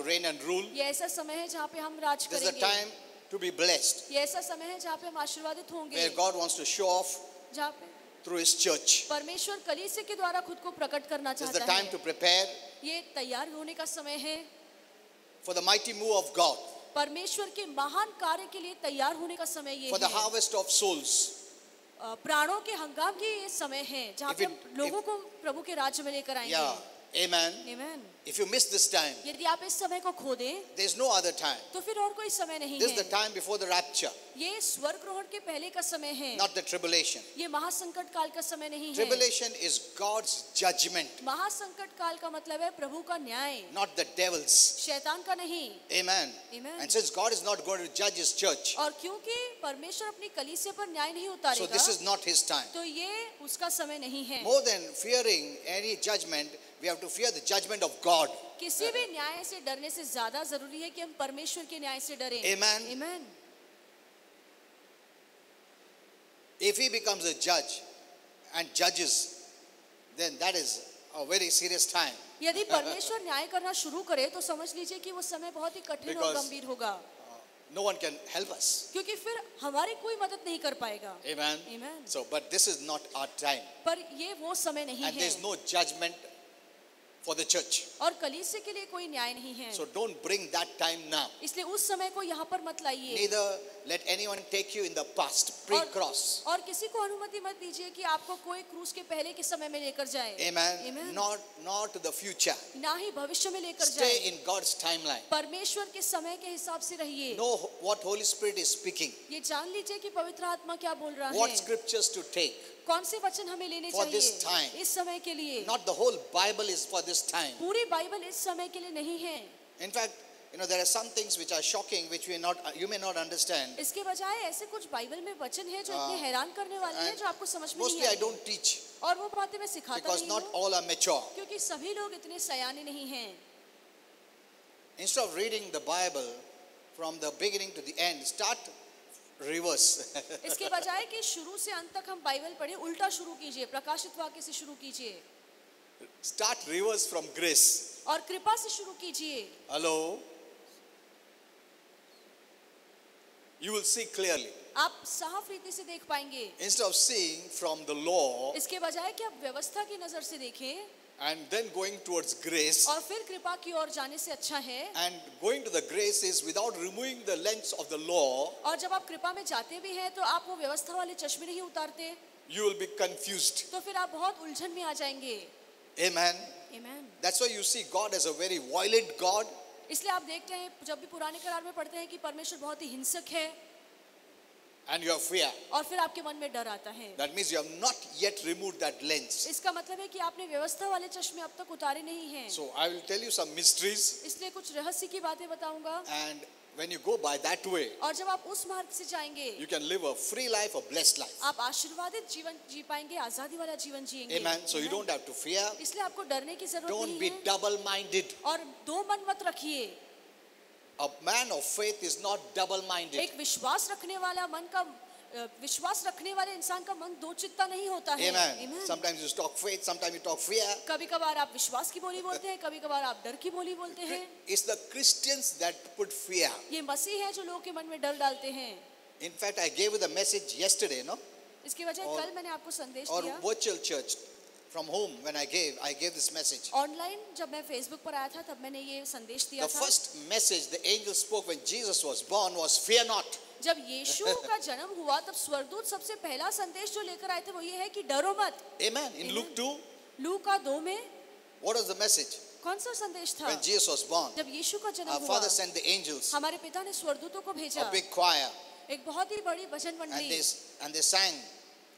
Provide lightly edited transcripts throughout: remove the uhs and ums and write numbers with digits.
to reign and rule. ये ऐसा समय है जहाँ पे हम राज This is the करेंगे। time to be blessed, ये ऐसा समय है जहाँ पे हम आशीर्वादित होंगे, where God wants to show off जहाँ पे through His church. परमेश्वर कलीसिया के द्वारा खुद को प्रकट करना This is the चाहता time है। to prepare ये तैयार होने का समय है, for the mighty move of God, परमेश्वर के महान कार्य के लिए तैयार होने का समय ये for the है। harvest of souls. प्राणों के हंगाम की ये समय है जहाँ If पे it- हम लोगों को प्रभु के राज्य में लेकर आएंगे। Yeah, amen. आमीन। If you miss this time, यदि आप इस समय को खो दें there is no other time. तो फिर और कोई समय नहीं This is the है। time before the rapture, ये स्वर्गरोहण के पहले का समय है, not the tribulation. ये महासंकट काल का समय नहीं है। Tribulation is God's judgment, महासंकट काल का मतलब है प्रभु का न्याय, not the devil's. शैतान का नहीं। Amen. Amen. And since God is not going to judge His church, और क्योंकि परमेश्वर अपनी कलीसिया पर न्याय नहीं so उतारेगा, this is not His time. तो ये उसका समय नहीं है। More than fearing any judgment, we have to fear the judgment of God. किसी भी न्याय से डरने से ज्यादा जरूरी है कि हम परमेश्वर के न्याय से डरें। Amen. Amen. If He becomes a judge and judges, then that is a very serious time. यदि परमेश्वर न्याय करना शुरू करे तो समझ लीजिए कि वो समय बहुत ही कठिन और Because- गंभीर होगा, No one can help us. क्योंकि फिर हमारी कोई मदद नहीं कर पाएगा। Amen. Amen. So, but this is not our time. पर ये वो समय नहीं And there is है no judgment for the church. और कलीसिया के लिए कोई न्याय नहीं है, So don't bring that time now. इसलिए उस समय को यहाँ पर मत लाइए। Neither let anyone take you in the past, pre-cross. और किसी को अनुमति मत दीजिए कि आपको कोई क्रूस के पहले के समय में लेकर जाए। Amen. Amen. Not to the future. ना ही भविष्य में लेकर Stay जाए। in God's timeline. परमेश्वर के समय के हिसाब से रहिए। Know what Holy Spirit is speaking. ये जान लीजिए कि पवित्र आत्मा क्या बोल रहा What है, scriptures to take. कौन से वचन हमें लेने For this चाहिए time. इस समय के लिए। Not the whole Bible is for this time. पूरी बाइबल इस समय के लिए नहीं है। In fact, there are some things which are shocking, which you may not understand. इसके बजाय ऐसे कुछ बाइबल में वचन हैं जो इतने हैरान करने वाले हैं And जो आपको समझ में नहीं Mostly I आएंगे। don't teach और वो बातें मैं सिखाता because नहीं not हूँ all are mature. क्योंकि सभी लोग इतने सयाने नहीं हैं। Instead of reading the Bible from the beginning to the end, start reverse. इसके बजाय कि शुरू से अंत तक हम बाइबल पढ़े, उल्टा शुरू कीजिए, प्रकाशित वाक्य से शुरू कीजिए Start reverse from grace. और कृपा से शुरू कीजिए। Hello? You will see clearly. आप साफ रीति से देख पाएंगे। Instead of seeing from the law इसके बजाय कि आप व्यवस्था की नजर से देखें and then going towards grace, और फिर कृपा की ओर जाने से अच्छा है। and going to the grace is without removing the lens of the law, और जब आप कृपा में जाते भी हैं तो आप वो व्यवस्था वाले चश्मे नहीं उतारते, you will be confused. तो फिर आप बहुत उलझन में आ जाएंगे। Amen. Amen. That's why you see God as a very violent God. इसलिए आप देखते हैं जब भी पुराने करार में पढ़ते हैं कि परमेश्वर बहुत ही हिंसक है And you have fear. और फिर आपके मन में डर आता है। That means you have not yet removed that lens. इसका मतलब है कि आपने व्यवस्था वाले चश्मे अब तक उतारे नहीं हैं। So I will tell you some mysteries, इसलिए कुछ रहस्य की बातें बताऊंगा and when you go by that way, और जब आप उस मार्ग से जाएंगे you can live a free life, a blessed life. आप आशीर्वादित जीवन जी पाएंगे, आजादी वाला जीवन जिएंगे। Amen. So you don't have to fear. इसलिए आपको डरने की जरूरत Don't नहीं be है double-minded. और दो मन मत रखिए। A man of faith is not double-minded. एक विश्वास रखने वाले इंसान का मन दो चित्ता नहीं होता है। Amen. Amen. Sometimes you talk faith, sometimes you talk fear. कभी कभार आप विश्वास की बोली बोलते हैं, कभी कभार आप डर की बोली बोलते हैं। It's the Christians that put fear. ये मसीह है जो लोगों के मन में डर डालते हैं। In fact, I gave you the message yesterday, no? इसकी वजह और- कल मैंने आपको संदेश Or दिया virtual church from home when I gave this message. Online, जब मैं फेसबुक पर आया था तब मैंने ये संदेश दिया The था। first message the angel spoke when Jesus was born was fear not. जब यीशु का जन्म हुआ तब स्वर्गदूत सबसे पहला संदेश जो लेकर आए थे वो ये है कि डरो मत। Amen. In Luke 2, लूका 2 में what was the message? कौन सा संदेश था? When Jesus was born, जब यीशु का जन्म our हुआ Father sent the angels, हमारे पिता ने स्वर्गदूतों को भेजा, a big choir, एक बहुत ही बड़ी भजन and मंडली, they sang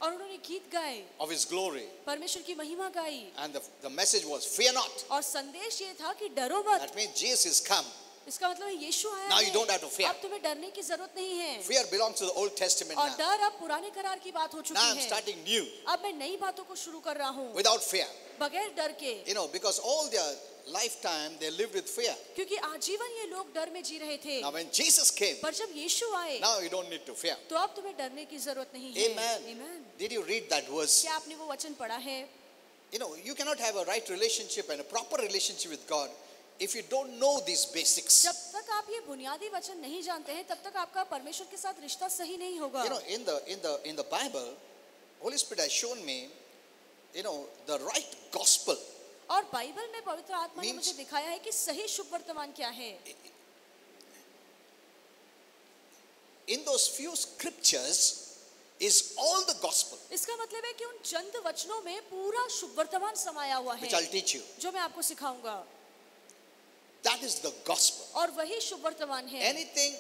और उन्होंने गीत गाए, of His glory. परमेश्वर की महिमा गाई And the message was fear not. और संदेश ये था कि डरो मत। That means Jesus is come. इसका मतलब है यीशु आया Now है, you don't have to fear. अब तुम्हें डरने की जरूरत नहीं है। Fear belongs to the Old Testament और now. डर अब पुराने करार की बात हो Now चुकी I'm है। starting new अब मैं नई बातों को शुरू कर रहा हूँ without fear. बगैर डर के, Because all their lifetime they lived with fear. क्योंकि आजीवन ये लोग डर में जी रहे थे। Now when Jesus came, पर जब यीशु आए now you don't need to fear. तो अब तुम्हें डरने की जरूरत नहीं है। Amen. Amen. Did you read that verse? क्या आपने वो वचन पढ़ा है? You cannot have a right relationship and a proper relationship with God if you don't know these basics, जब तक आप ये बुनियादी वचन नहीं जानते हैं तब तक आपका परमेश्वर के साथ रिश्ता सही नहीं होगा. you know, in the Bible, Holy Spirit has shown me, the right gospel. और बाइबल में पवित्र आत्मा ने Means- मुझे दिखाया है कि सही शुभ वर्तमान क्या है. In those few scriptures is all the gospel, इसका मतलब है कि उन चंद वचनों में पूरा शुभ वर्तमान समाया हुआ which है I'll teach you. जो मैं आपको सिखाऊंगा. That is the gospel. और वही शुभ वर्तमान है. Anything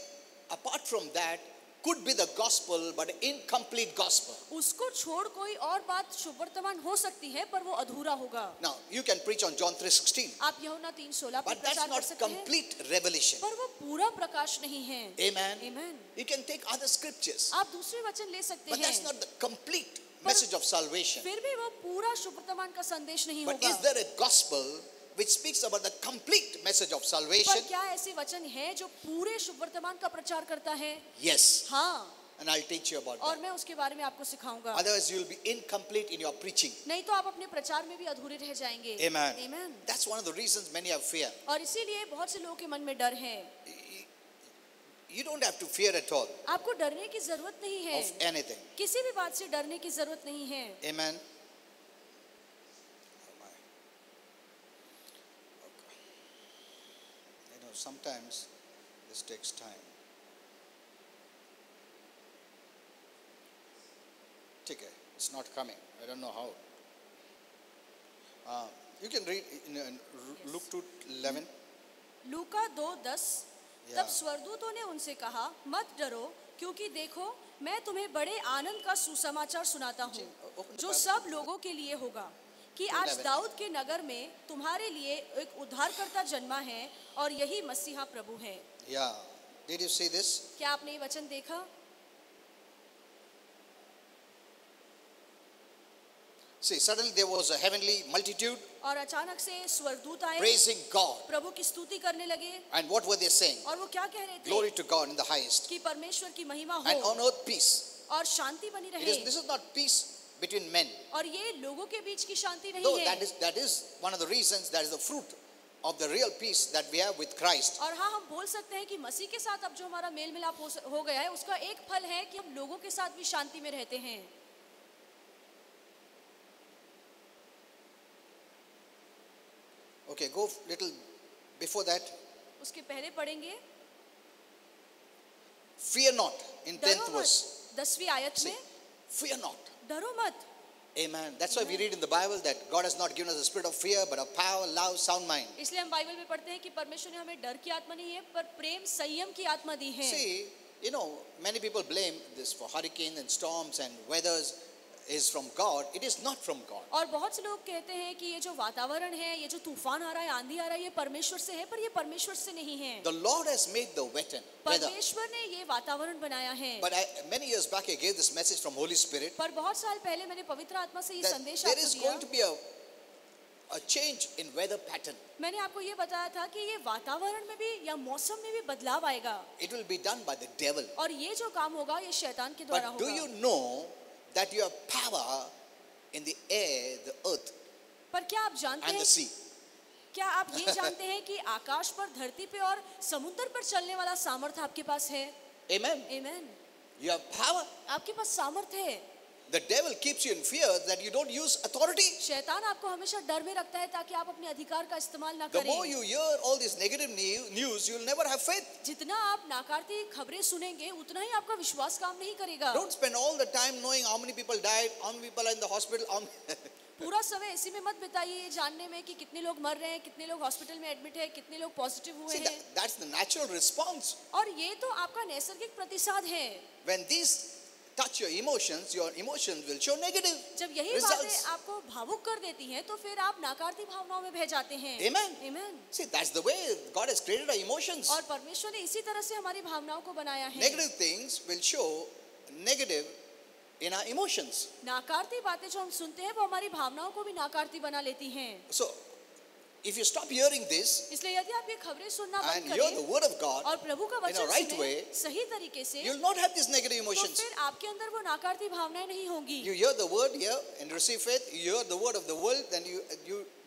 apart from that could be the gospel, but incomplete gospel. उसको छोड़ कोई और बात शुभ वर्तमान हो सकती है पर वो अधूरा होगा. Now, you can preach on John 3:16, आप यूहन्ना 3:16 पर but that's प्रचार कर not सकते हैं complete revelation. पर वो पूरा प्रकाश नहीं है. Amen. Amen. You can take other scriptures, आप दूसरे वचन ले सकते but that's हैं not the complete message of salvation. फिर भी वो पूरा शुभ वर्तमान का संदेश नहीं But होगा. is there a gospel which speaks about the complete message of पर salvation? क्या ऐसे वचन है जो पूरे शुभ वर्तमान का प्रचार करता है? Yes. हाँ. And I'll teach you about और that. मैं उसके बारे में आपको सिखाऊंगा. Otherwise, you'll be incomplete in your preaching. नहीं तो आप अपने प्रचार में भी अधूरे रह जाएंगे. Amen. Amen. That's one of the reasons many have fear. और इसीलिए बहुत से लोगों के मन में डर है. You don't have to fear at all आपको डरने की जरूरत नहीं है. of anything. किसी भी बात से डरने की जरूरत नहीं है. Amen. Sometimes this takes time. Okay, it's not coming. I don't know how. You can read in Luke 2:11. Luka 2:10 Yeah. तब स्वर्गदूतों ने उनसे कहा मत डरो क्योंकि देखो मैं तुम्हें बड़े आनंद का सुसमाचार सुनाता हूँ open the जो Bible. सब लोगों के लिए होगा कि आज 2:11. दाऊद के नगर में तुम्हारे लिए एक उद्धारकर्ता जन्मा है और यही मसीहा प्रभु है. Yeah. Did you see this? क्या आपने ये वचन देखा? See, suddenly there was a heavenly multitude और अचानक से स्वर्गदूत आए praising God. प्रभु की स्तुति करने लगे. And what were they saying? और वो क्या कह रहे Glory थे? to God in the highest. कि परमेश्वर की महिमा And हो on earth peace. और शांति बनी This रहे. is not peace between men. और ये लोगों के बीच की शांति Though नहीं है. that is one of the reasons, that is the fruit of the real peace that we have with Christ. और हाँ हम बोल सकते हैं कि मसीह के साथ अब जो हमारा मेल मिलाप हो गया है उसका एक फल है कि हम लोगों के साथ भी शांति में रहते हैं. Okay, go little before that. उसके पहले पढ़ेंगे Fear not in 10th डरो verse. मत. 10वीं आयत See, में fear not. डरो मत. Amen. That's why we read in the Bible that God has not given us a spirit of fear, but of power, love, sound mind. इसलिए हम Bible में पढ़ते हैं कि परमेश्वर ने हमें डर की आत्मा नहीं है पर प्रेम संयम की आत्मा दी है. See, many people blame this for hurricanes and storms and weathers is from God. It is not from God. और बहुत से लोग कहते हैं कि ये जो वातावरण है ये जो तूफान आ रहा है आंधी आ रहा है ये परमेश्वर से है पर ये परमेश्वर से नहीं है. The Lord has made the weather. परमेश्वर ने ये वातावरण बनाया है. But many years back I gave this message from Holy Spirit पर बहुत साल पहले मैंने पवित्र आत्मा से ये that संदेश there आपको is दिया. going to be a change in weather pattern. मैंने आपको ये बताया था कि ये वातावरण में भी या मौसम में भी बदलाव आएगा. It will be done by the devil. और ये जो काम होगा ये शैतान के द्वारा But do होगा. you know that you have power in the air, the earth, पर क्या आप जानते and हैं the sea? क्या आप ये जानते हैं कि आकाश पर धरती पे और समुद्र पर चलने वाला सामर्थ्य आपके पास है. Amen. Amen. You have power. आपके पास सामर्थ्य है. The devil keeps you in fear that you don't use authority. शैतान आपको हमेशा डर में रखता है ताकि आप अपने अधिकार का इस्तेमाल ना The करें. more you hear all this negative news, you'll never have faith. जितना आप नाकारती खबरें सुनेंगे उतना ही आपका विश्वास काम नहीं करेगा. Don't spend all the time knowing how many people died, how many people are in the hospital. पूरा समय ऐसे में मत बिताइए ये जानने में कि कितने लोग मर रहे हैं, कितने लोग हॉस्पिटल में एडमिट है, कितने लोग पॉजिटिव हुए See, हैं. that's the natural response. और ये तो आपका नैसर्गिक प्रतिसाद है. When these touch your emotions will show negative जब यही results. बातें आपको भावुक कर देती हैं तो फिर आप नाकारती भावनाओं में बह जाते हैं. Amen. Amen. See, that's the way God has created our emotions. और परमेश्वर ने इसी तरह से हमारी भावनाओं को बनाया है. Negative things will show negative in our emotions. नाकारती बातें जो हम सुनते हैं वो हमारी भावनाओं को भी नाकारती बना लेती हैं. So, if you stop hearing this इसलिए यदि आप ये खबरें सुनना and बंद hear the करें word of God और प्रभु का in a वचन right सुनें way, सही तरीके से you'll not have these negative तो emotions. फिर आपके अंदर वो नाकारती भावनाएं नहीं होंगी. You hear the word here and receive faith. You hear the word of the world, then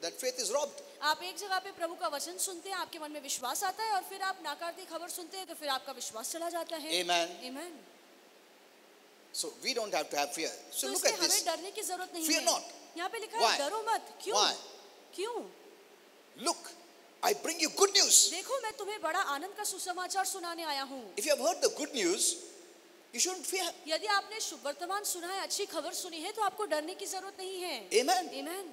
that faith is robbed. आप एक जगह पे प्रभु का वचन सुनते हैं, आपके मन में विश्वास आता है, और फिर आप नाकारती खबर सुनते हैं तो फिर आपका विश्वास चला जाता है। Amen. Amen. So we don't have to have fear. So तो look इसलिए at हमें this. डरने की जरूरत नहीं Fear है। not. यहाँ पे लिखा Why? है डरो मत। क्यों? Why? क्यों? Look, I bring you good news. देखो मैं तुम्हें बड़ा आनंद का सुसमाचार सुनाने आया हूँ। If you have heard the good news, you shouldn't fear. यदि आपने शुभ वर्तमान सुना है, अच्छी खबर सुनी है, तो आपको डरने की जरूरत नहीं है। Amen. Amen.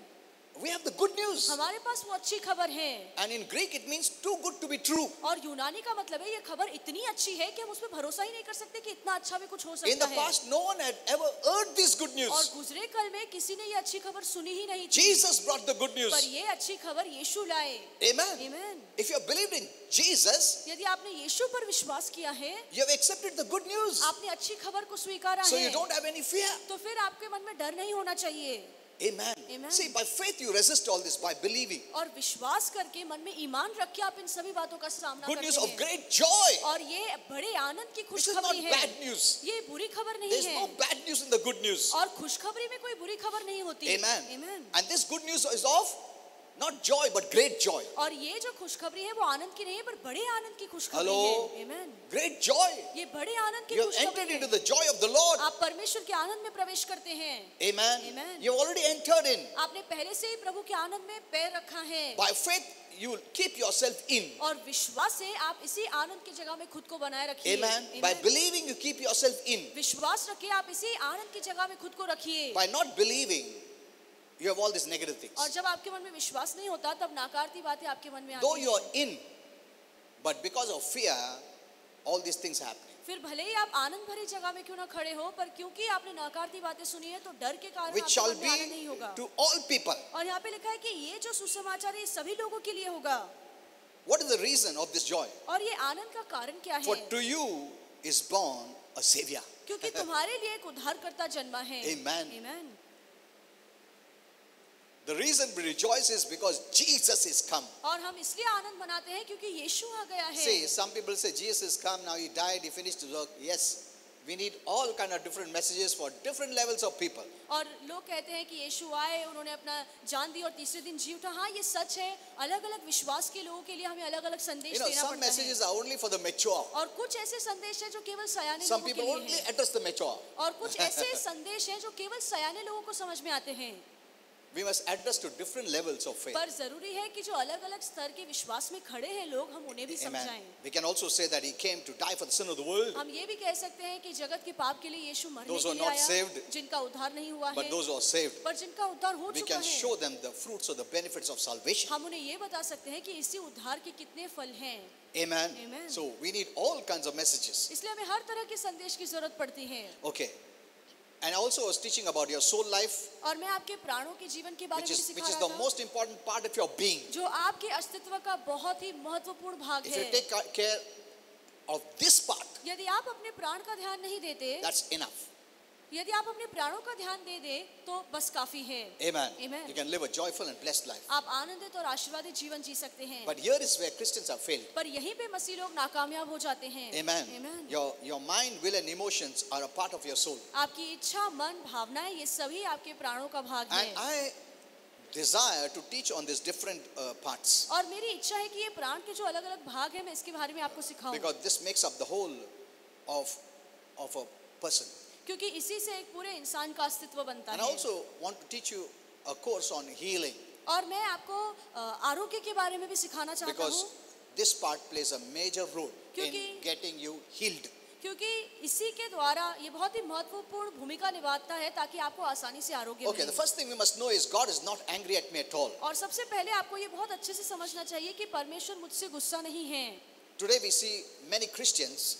We have the good news. हमारे पास वो अच्छी खबर है। And in Greek it means too good to be true. और यूनानी का मतलब है ये खबर इतनी अच्छी है कि हम उस पर भरोसा ही नहीं कर सकते कि इतना अच्छा भी कुछ हो In सकता the है। past, no one had ever heard this good और news. गुजरे कल में किसी ने ये अच्छी खबर सुनी ही नहीं थी। Jesus brought the good पर news. ये अच्छी खबर यीशु लाए। Amen. Amen. If you have believed in Jesus, यदि आपने यीशु पर विश्वास किया है, you have accepted the good news. आपने अच्छी खबर को स्वीकारा So है, you don't have any fear. तो फिर आपके मन में डर नहीं होना चाहिए। Amen. Amen. See, by faith you resist all this, by believing. और विश्वास करके मन में ईमान रख के आप इन सभी बातों का सामना Good news करते of हैं। great joy. और ये बड़े आनंद की This is not खुशखबरी है। bad news. ये बुरी खबर नहीं There's है। no bad news in the good news. और खुशखबरी में कोई बुरी खबर नहीं होती। Amen. Amen. And this good news is of not joy but great joy. और ये जो खुशखबरी है वो आनंद की नहीं है, पर बड़े आनंद की खुशखबरी Hello. है। Amen. Great joy. ये बड़े आनंद की You have entered खुशखबरी into है। the joy of the Lord. आप परमेश्वर के आनंद में प्रवेश करते हैं। Amen. Amen. You have already entered in. आपने पहले से ही प्रभु के आनंद में पैर रखा है। By faith you will keep yourself in. और विश्वास से आप इसी आनंद की जगह में खुद को बनाए रखिए। Amen. By believing you keep yourself in. विश्वास रखिए, आप इसी आनंद की जगह में खुद को रखिए। By not believing you have all these negative things. और जब आपके मन में विश्वास नहीं होता तब नाकारती बातें आपके मन में Though आती you are हैं। in, but because of fear, all these things are happening. फिर भले ही आप आनंद भरी जगह में क्यों ना खड़े हो, पर क्योंकि आपने नाकारती बातें सुनी है तो डर के कारण Which आपके shall मन में आनंद नहीं be होगा। to all people. और यहाँ पे लिखा है कि ये जो सुसमाचार है ये सभी लोगों के लिए होगा। What is the reason of this joy? और ये आनंद का कारण क्या For है? to you is born a savior. क्योंकि तुम्हारे लिए एक उद्धारकर्ता जन्मा है। Amen. Amen. The reason we rejoice is because Jesus is come. और हम इसलिए आनंद मनाते हैं क्योंकि यीशु आ गया है। See, some people say Jesus is come, now he died, he finished his work. Yes, we need all kind of different messages for different levels of people. और लोग कहते हैं कि यीशु आए, उन्होंने अपना जान दी और तीसरे दिन जी उठा। हाँ, ये सच है। अलग-अलग विश्वास के लोगों के लिए हमें अलग-अलग संदेश You know, देना some पड़ता है। messages are only for the mature. और कुछ ऐसे संदेश हैं जो केवल सयाने Some लोगों के people लिए only हैं। address the mature. और कुछ ऐसे संदेश हैं जो केवल सयाने लोगों को समझ में आते हैं। We must address to different levels of faith. पर जरूरी है कि जो अलग-अलग स्तर के विश्वास में खड़े हैं लोग, हम उन्हें भी Amen. समझाएं। We can also say that he came to die for the sin of the world. हम ये भी कह सकते हैं कि जगत के पाप के लिए यीशु मरने Those के who are लिए not आया, saved, जिनका उद्धार नहीं हुआ But है, those who are saved, पर जिनका उद्धार हो we चुका can है, show them the fruits or the benefits of salvation. हम उन्हें ये बता सकते हैं कि इसी उद्धार के कितने फल हैं। Amen. Amen. So we need all kinds of messages. इसलिए हमें हर तरह के संदेश की जरूरत पड़ती है। Okay. And I also was teaching about your soul life, और मैं आपके प्राणों के जीवन के बारे में भी which सिखा is रहा the था, most important part of your being. जो आपके अस्तित्व का बहुत ही महत्वपूर्ण भाग If you है। take care of this part, यदि आप अपने प्राण का ध्यान नहीं देते, that's enough. यदि आप अपने प्राणों का ध्यान दे दे तो बस काफी है। Amen. Amen. You can live a joyful and blessed life. आप आनंदित और आशीर्वादित जीवन जी सकते हैं। But here is where Christians are failing. पर यहीं पे मसीह लोग नाकामयाब हो जाते हैं। Amen. Amen. Your mind, will and emotions are a part of your soul. आपकी इच्छा, मन, भावनाएं, ये सभी आपके प्राणों का भाग And है। I desire to teach on these different parts. और मेरी इच्छा है कि ये प्राण के जो अलग-अलग भाग हैं, मैं इसके बारे में आपको सिखाऊं। Because this makes up the whole of a person. क्योंकि इसी से एक पूरे इंसान का अस्तित्व बनता And I है। also want to teach you a course on healing. और मैं आपको आरोग्य के बारे में भी सिखाना चाहता Because हूँ, this part plays a major role in क्योंकि- getting you healed. क्योंकि इसी के द्वारा ये बहुत ही महत्वपूर्ण भूमिका निभाता है ताकि आपको आसानी से आरोग्य Okay, मिले। the first thing we must know is God is not angry at me at all. और सबसे पहले आपको ये बहुत अच्छे से समझना चाहिए कि परमेश्वर मुझसे गुस्सा नहीं है। Today we see many Christians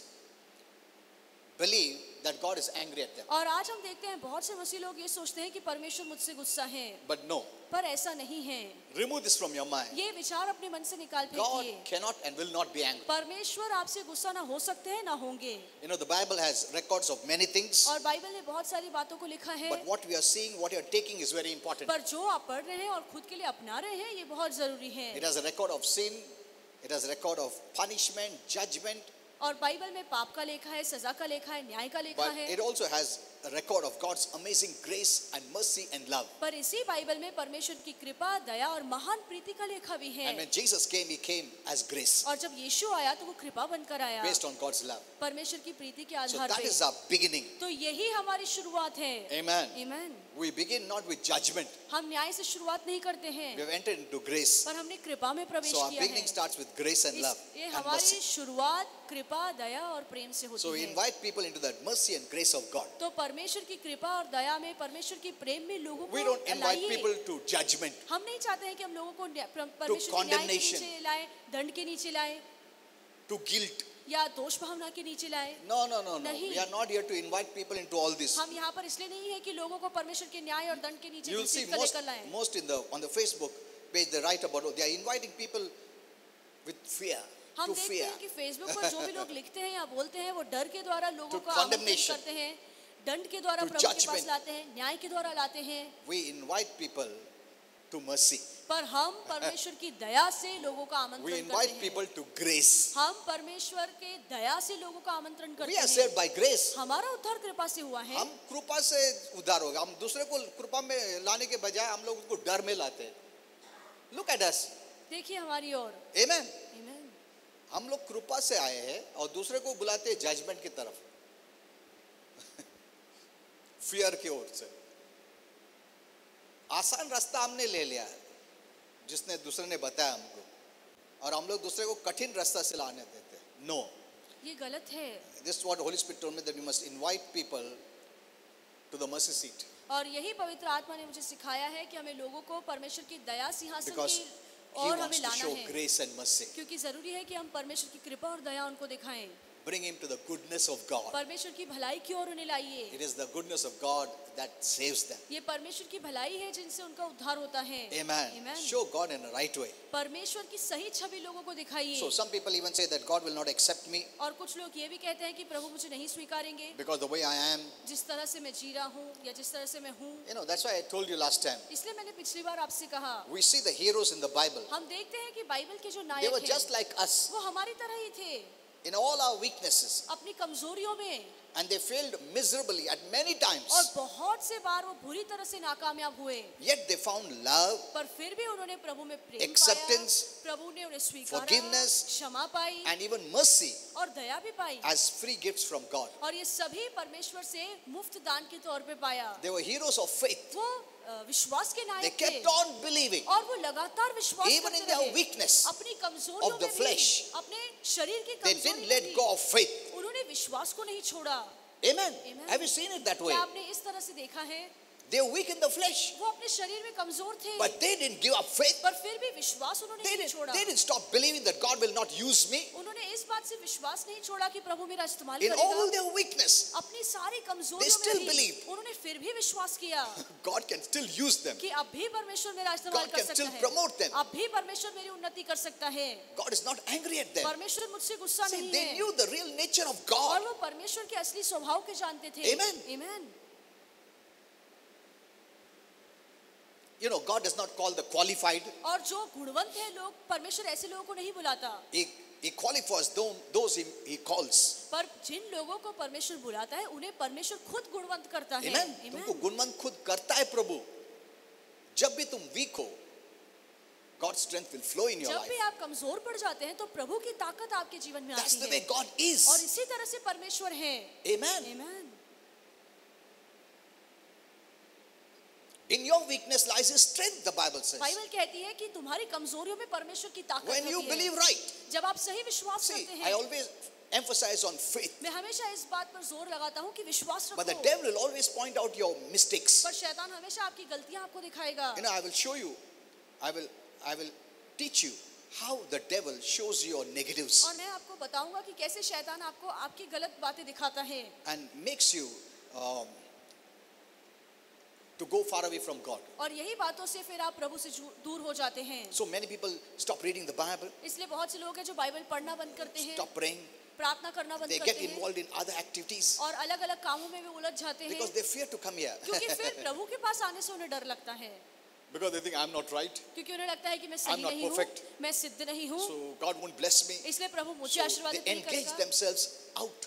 believe that God is angry at them. और आज हम देखते हैं बहुत से मसीह लोग ये सोचते हैं कि परमेश्वर मुझसे गुस्सा है, But no, पर ऐसा नहीं है। remove this from your mind. ये विचार अपने मन से निकाल God फेंकिए। cannot and will not be angry. परमेश्वर आपसे गुस्सा ना हो सकते हैं ना होंगे। You know, the Bible has records of many things, और बाइबल ने बहुत सारी बातों को लिखा है, but what we are seeing, what you are taking is very important. पर जो आप पढ़ रहे हैं और खुद के लिए अपना रहे हैं ये बहुत जरूरी है। It has a record of sin, it has a record of punishment, judgment, और बाइबल में पाप का लेखा है, सजा का लेखा है, न्याय का लेखा but है, it also has a record of God's amazing grace and mercy and love. पर इसी बाइबल में परमेश्वर की कृपा, दया और महान प्रीति का लेखा भी है। And when Jesus came, he came as grace, और जब यीशु आया तो वो कृपा बनकर आया, based on God's love. परमेश्वर की प्रीति के So आधार that पे। is our beginning. तो यही हमारी शुरुआत है। Amen. आमीन। We begin not with judgment. हम न्याय से शुरुआत नहीं करते We हैं, have entered into grace. पर हमने कृपा में प्रवेश So our किया beginning है। starts with grace and love ये and हमारी mercy. शुरुआत कृपा, दया और प्रेम से So we होती है। invite people into that mercy and grace of God. तो परमेश्वर की कृपा और दया में, परमेश्वर की प्रेम में लोगों We को don't invite लाइए। people to judgment, हम नहीं चाहते हैं कि हम लोगों को परमेश्वर के न्याय के condemnation. नीचे लाए, दंड के नीचे लाए to guilt. या दोष भावना के नीचे लाए। No, no, no, no. नहीं। We are not here to invite people into all this. हम यहाँ पर इसलिए नहीं है कि लोगों को परमेश्वर के न्याय और दंड के नीचे You will see घसीट कर लेकर लाए। most on the Facebook page they write about, they are inviting people with fear, हम to देखते fear. हैं कि फेसबुक पर जो भी लोग लिखते हैं या बोलते हैं वो डर के द्वारा लोगों To को आमंत्रित condemnation. करते हैं, दंड के द्वारा To प्रभु के पास judgment. लाते हैं, न्याय के द्वारा लाते हैं। We invite people to mercy. पर हम परमेश्वर की दया से लोगों का We आमंत्रण invite करते हैं। people to grace. हम परमेश्वर के दया से लोगों का आमंत्रण We करते are हैं। saved by grace. हमारा उद्धार कृपा से हुआ है। हम कृपा से उद्धार हो गए। हम दूसरे को कृपा में लाने के बजाय हम लोग उसको डर में लाते हैं. Look at us. देखिए हमारी ओर। Amen. आमीन। हम लोग कृपा से आए हैं और दूसरे को बुलाते हैं जजमेंट की तरफ, फियर की ओर से। आसान रास्ता हमने ले लिया है जिसने दूसरे ने बताया हमको, और हम लोग दूसरे को कठिन रास्ता से लाने देते हैं। नो, ये गलत है। this is what Holy Spirit told me, that we must invite people to the mercy seat, और यही पवित्र आत्मा ने मुझे सिखाया है कि हमें लोगों को परमेश्वर की दया सिंहासन because की He और wants हमें to लाना show है, grace and mercy. क्योंकि जरूरी है कि हम परमेश्वर की कृपा और दया उनको दिखाएं। Bring him to the goodness of God. परमेश्वर की भलाई की ओर उन्हें लाइए। It is the goodness of God that saves them. ये परमेश्वर की भलाई है जिनसे उनका उद्धार होता है। Amen. Amen. Show God in a right way. परमेश्वर की सही छवि लोगों को दिखाइए। So some people even say that God will not accept me और कुछ लोग ये भी कहते हैं कि प्रभु मुझे नहीं स्वीकारेंगे because the way I am. जिस तरह से मैं जी रहा हूँ या जिस तरह से मैं हूँ। You know, that's why I told you last time. इसलिए मैंने पिछली बार आपसे कहा, We see the heroes in the Bible. हम देखते हैं कि बाइबल के जो They नायक were हैं just like us वो हमारी तरह ही थे, in all our weaknesses. अपनी कमजोरियों में, And they failed miserably at many और times. बहुत से बार वो बुरी तरह से नाकामयाब हुए, Yet they found love, पर फिर भी उन्होंने प्रभु में प्रेम Acceptance, पाया, प्रभु ने उन्हें स्वीकारा, forgiveness, क्षमा पाई and even mercy और दया भी पाई, as free gifts from God. और ये सभी परमेश्वर से मुफ्त दान के तौर पे पाया। They were heroes of faith. वो विश्वास के They नायक थे kept on believing, और वो लगातार विश्वास even in करते their रहे, weakness. अपनी कमजोरियों of the में भी, flesh. अपने शरीर की They कमजोरी didn't में let भी, go of faith. उन्होंने विश्वास को नहीं छोड़ा। Amen. Amen. Have you seen it that way? क्या आपने इस तरह से देखा है? They were weak in the flesh, वो अपने शरीर में कमजोर थे, but they didn't give up faith. पर फिर भी विश्वास उन्होंने They नहीं छोड़ा। didn't stop believing that God will not use me उन्होंने इस बात से विश्वास नहीं छोड़ा कि प्रभु मेरा इस्तेमाल in all करेगा। their weakness. अपनी सारी They कमजोरियों still में भी believed. उन्होंने फिर भी विश्वास किया God can still use them. कि अब भी परमेश्वर मेरा इस्तेमाल God कर can सकता still है, promote them. अब भी परमेश्वर मेरी उन्नति कर सकता है। God is not angry at them. परमेश्वर मुझसे गुस्सा See, नहीं they है, knew the real nature of और God. वो परमेश्वर के असली स्वभाव के जानते थे। Amen. Amen. You know, God does not call the qualified. और जो गुणवंत है लोग, परमेश्वर ऐसे लोगों को नहीं बुलाता, He qualifies those he calls. पर जिन लोगों को परमेश्वर बुलाता है उन्हें परमेश्वर खुद गुणवंत करता है। Amen. तुमको गुणवंत खुद करता है प्रभु। जब भी तुम वीक हो, God's strength will flow in your जब life. भी आप कमजोर पड़ जाते हैं तो प्रभु की ताकत आपके जीवन में That's आती the है, way God और is. इसी तरह से परमेश्वर है। Amen. Amen. In your weakness lies His strength, the Bible says. Bible कहती है कि तुम्हारी कमजोरियों में परमेश्वर की ताकत When you होती है। believe right. जब आप सही विश्वास See, करते I हैं, always emphasize on faith. मैं हमेशा इस बात पर जोर लगाता हूँ कि विश्वास But the रखो, devil will always point out your mistakes. पर शैतान हमेशा आपकी गलतियां आपको दिखाएगा। You know, I will show you. I will teach you how the devil shows you your negatives और मैं आपको बताऊंगा कि कैसे शैतान आपको आपकी गलत बातें दिखाता है and makes you to go far away from God. और यही बातों से फिर आप प्रभु से दूर हो जाते हैं। So many people stop reading the Bible, इसलिए बहुत से लोग हैं जो बाइबल पढ़ना बंद करते हैं, stop praying, प्रार्थना करना बंद they करते get हैं involved in other activities और अलग-अलग कामों में भी उलझ जाते हैं, because they fear to come here. क्योंकि फिर प्रभु के पास आने से उन्हें डर लगता है, Because they think I'm not right, क्योंकि उन्हें लगता है कि मैं I'm सही not नहीं हूँ, perfect. मैं सिद्ध नहीं हूँ, so God won't bless me. इसलिए प्रभु मुझे So आशीर्वादित they नहीं engage करेगा। themselves out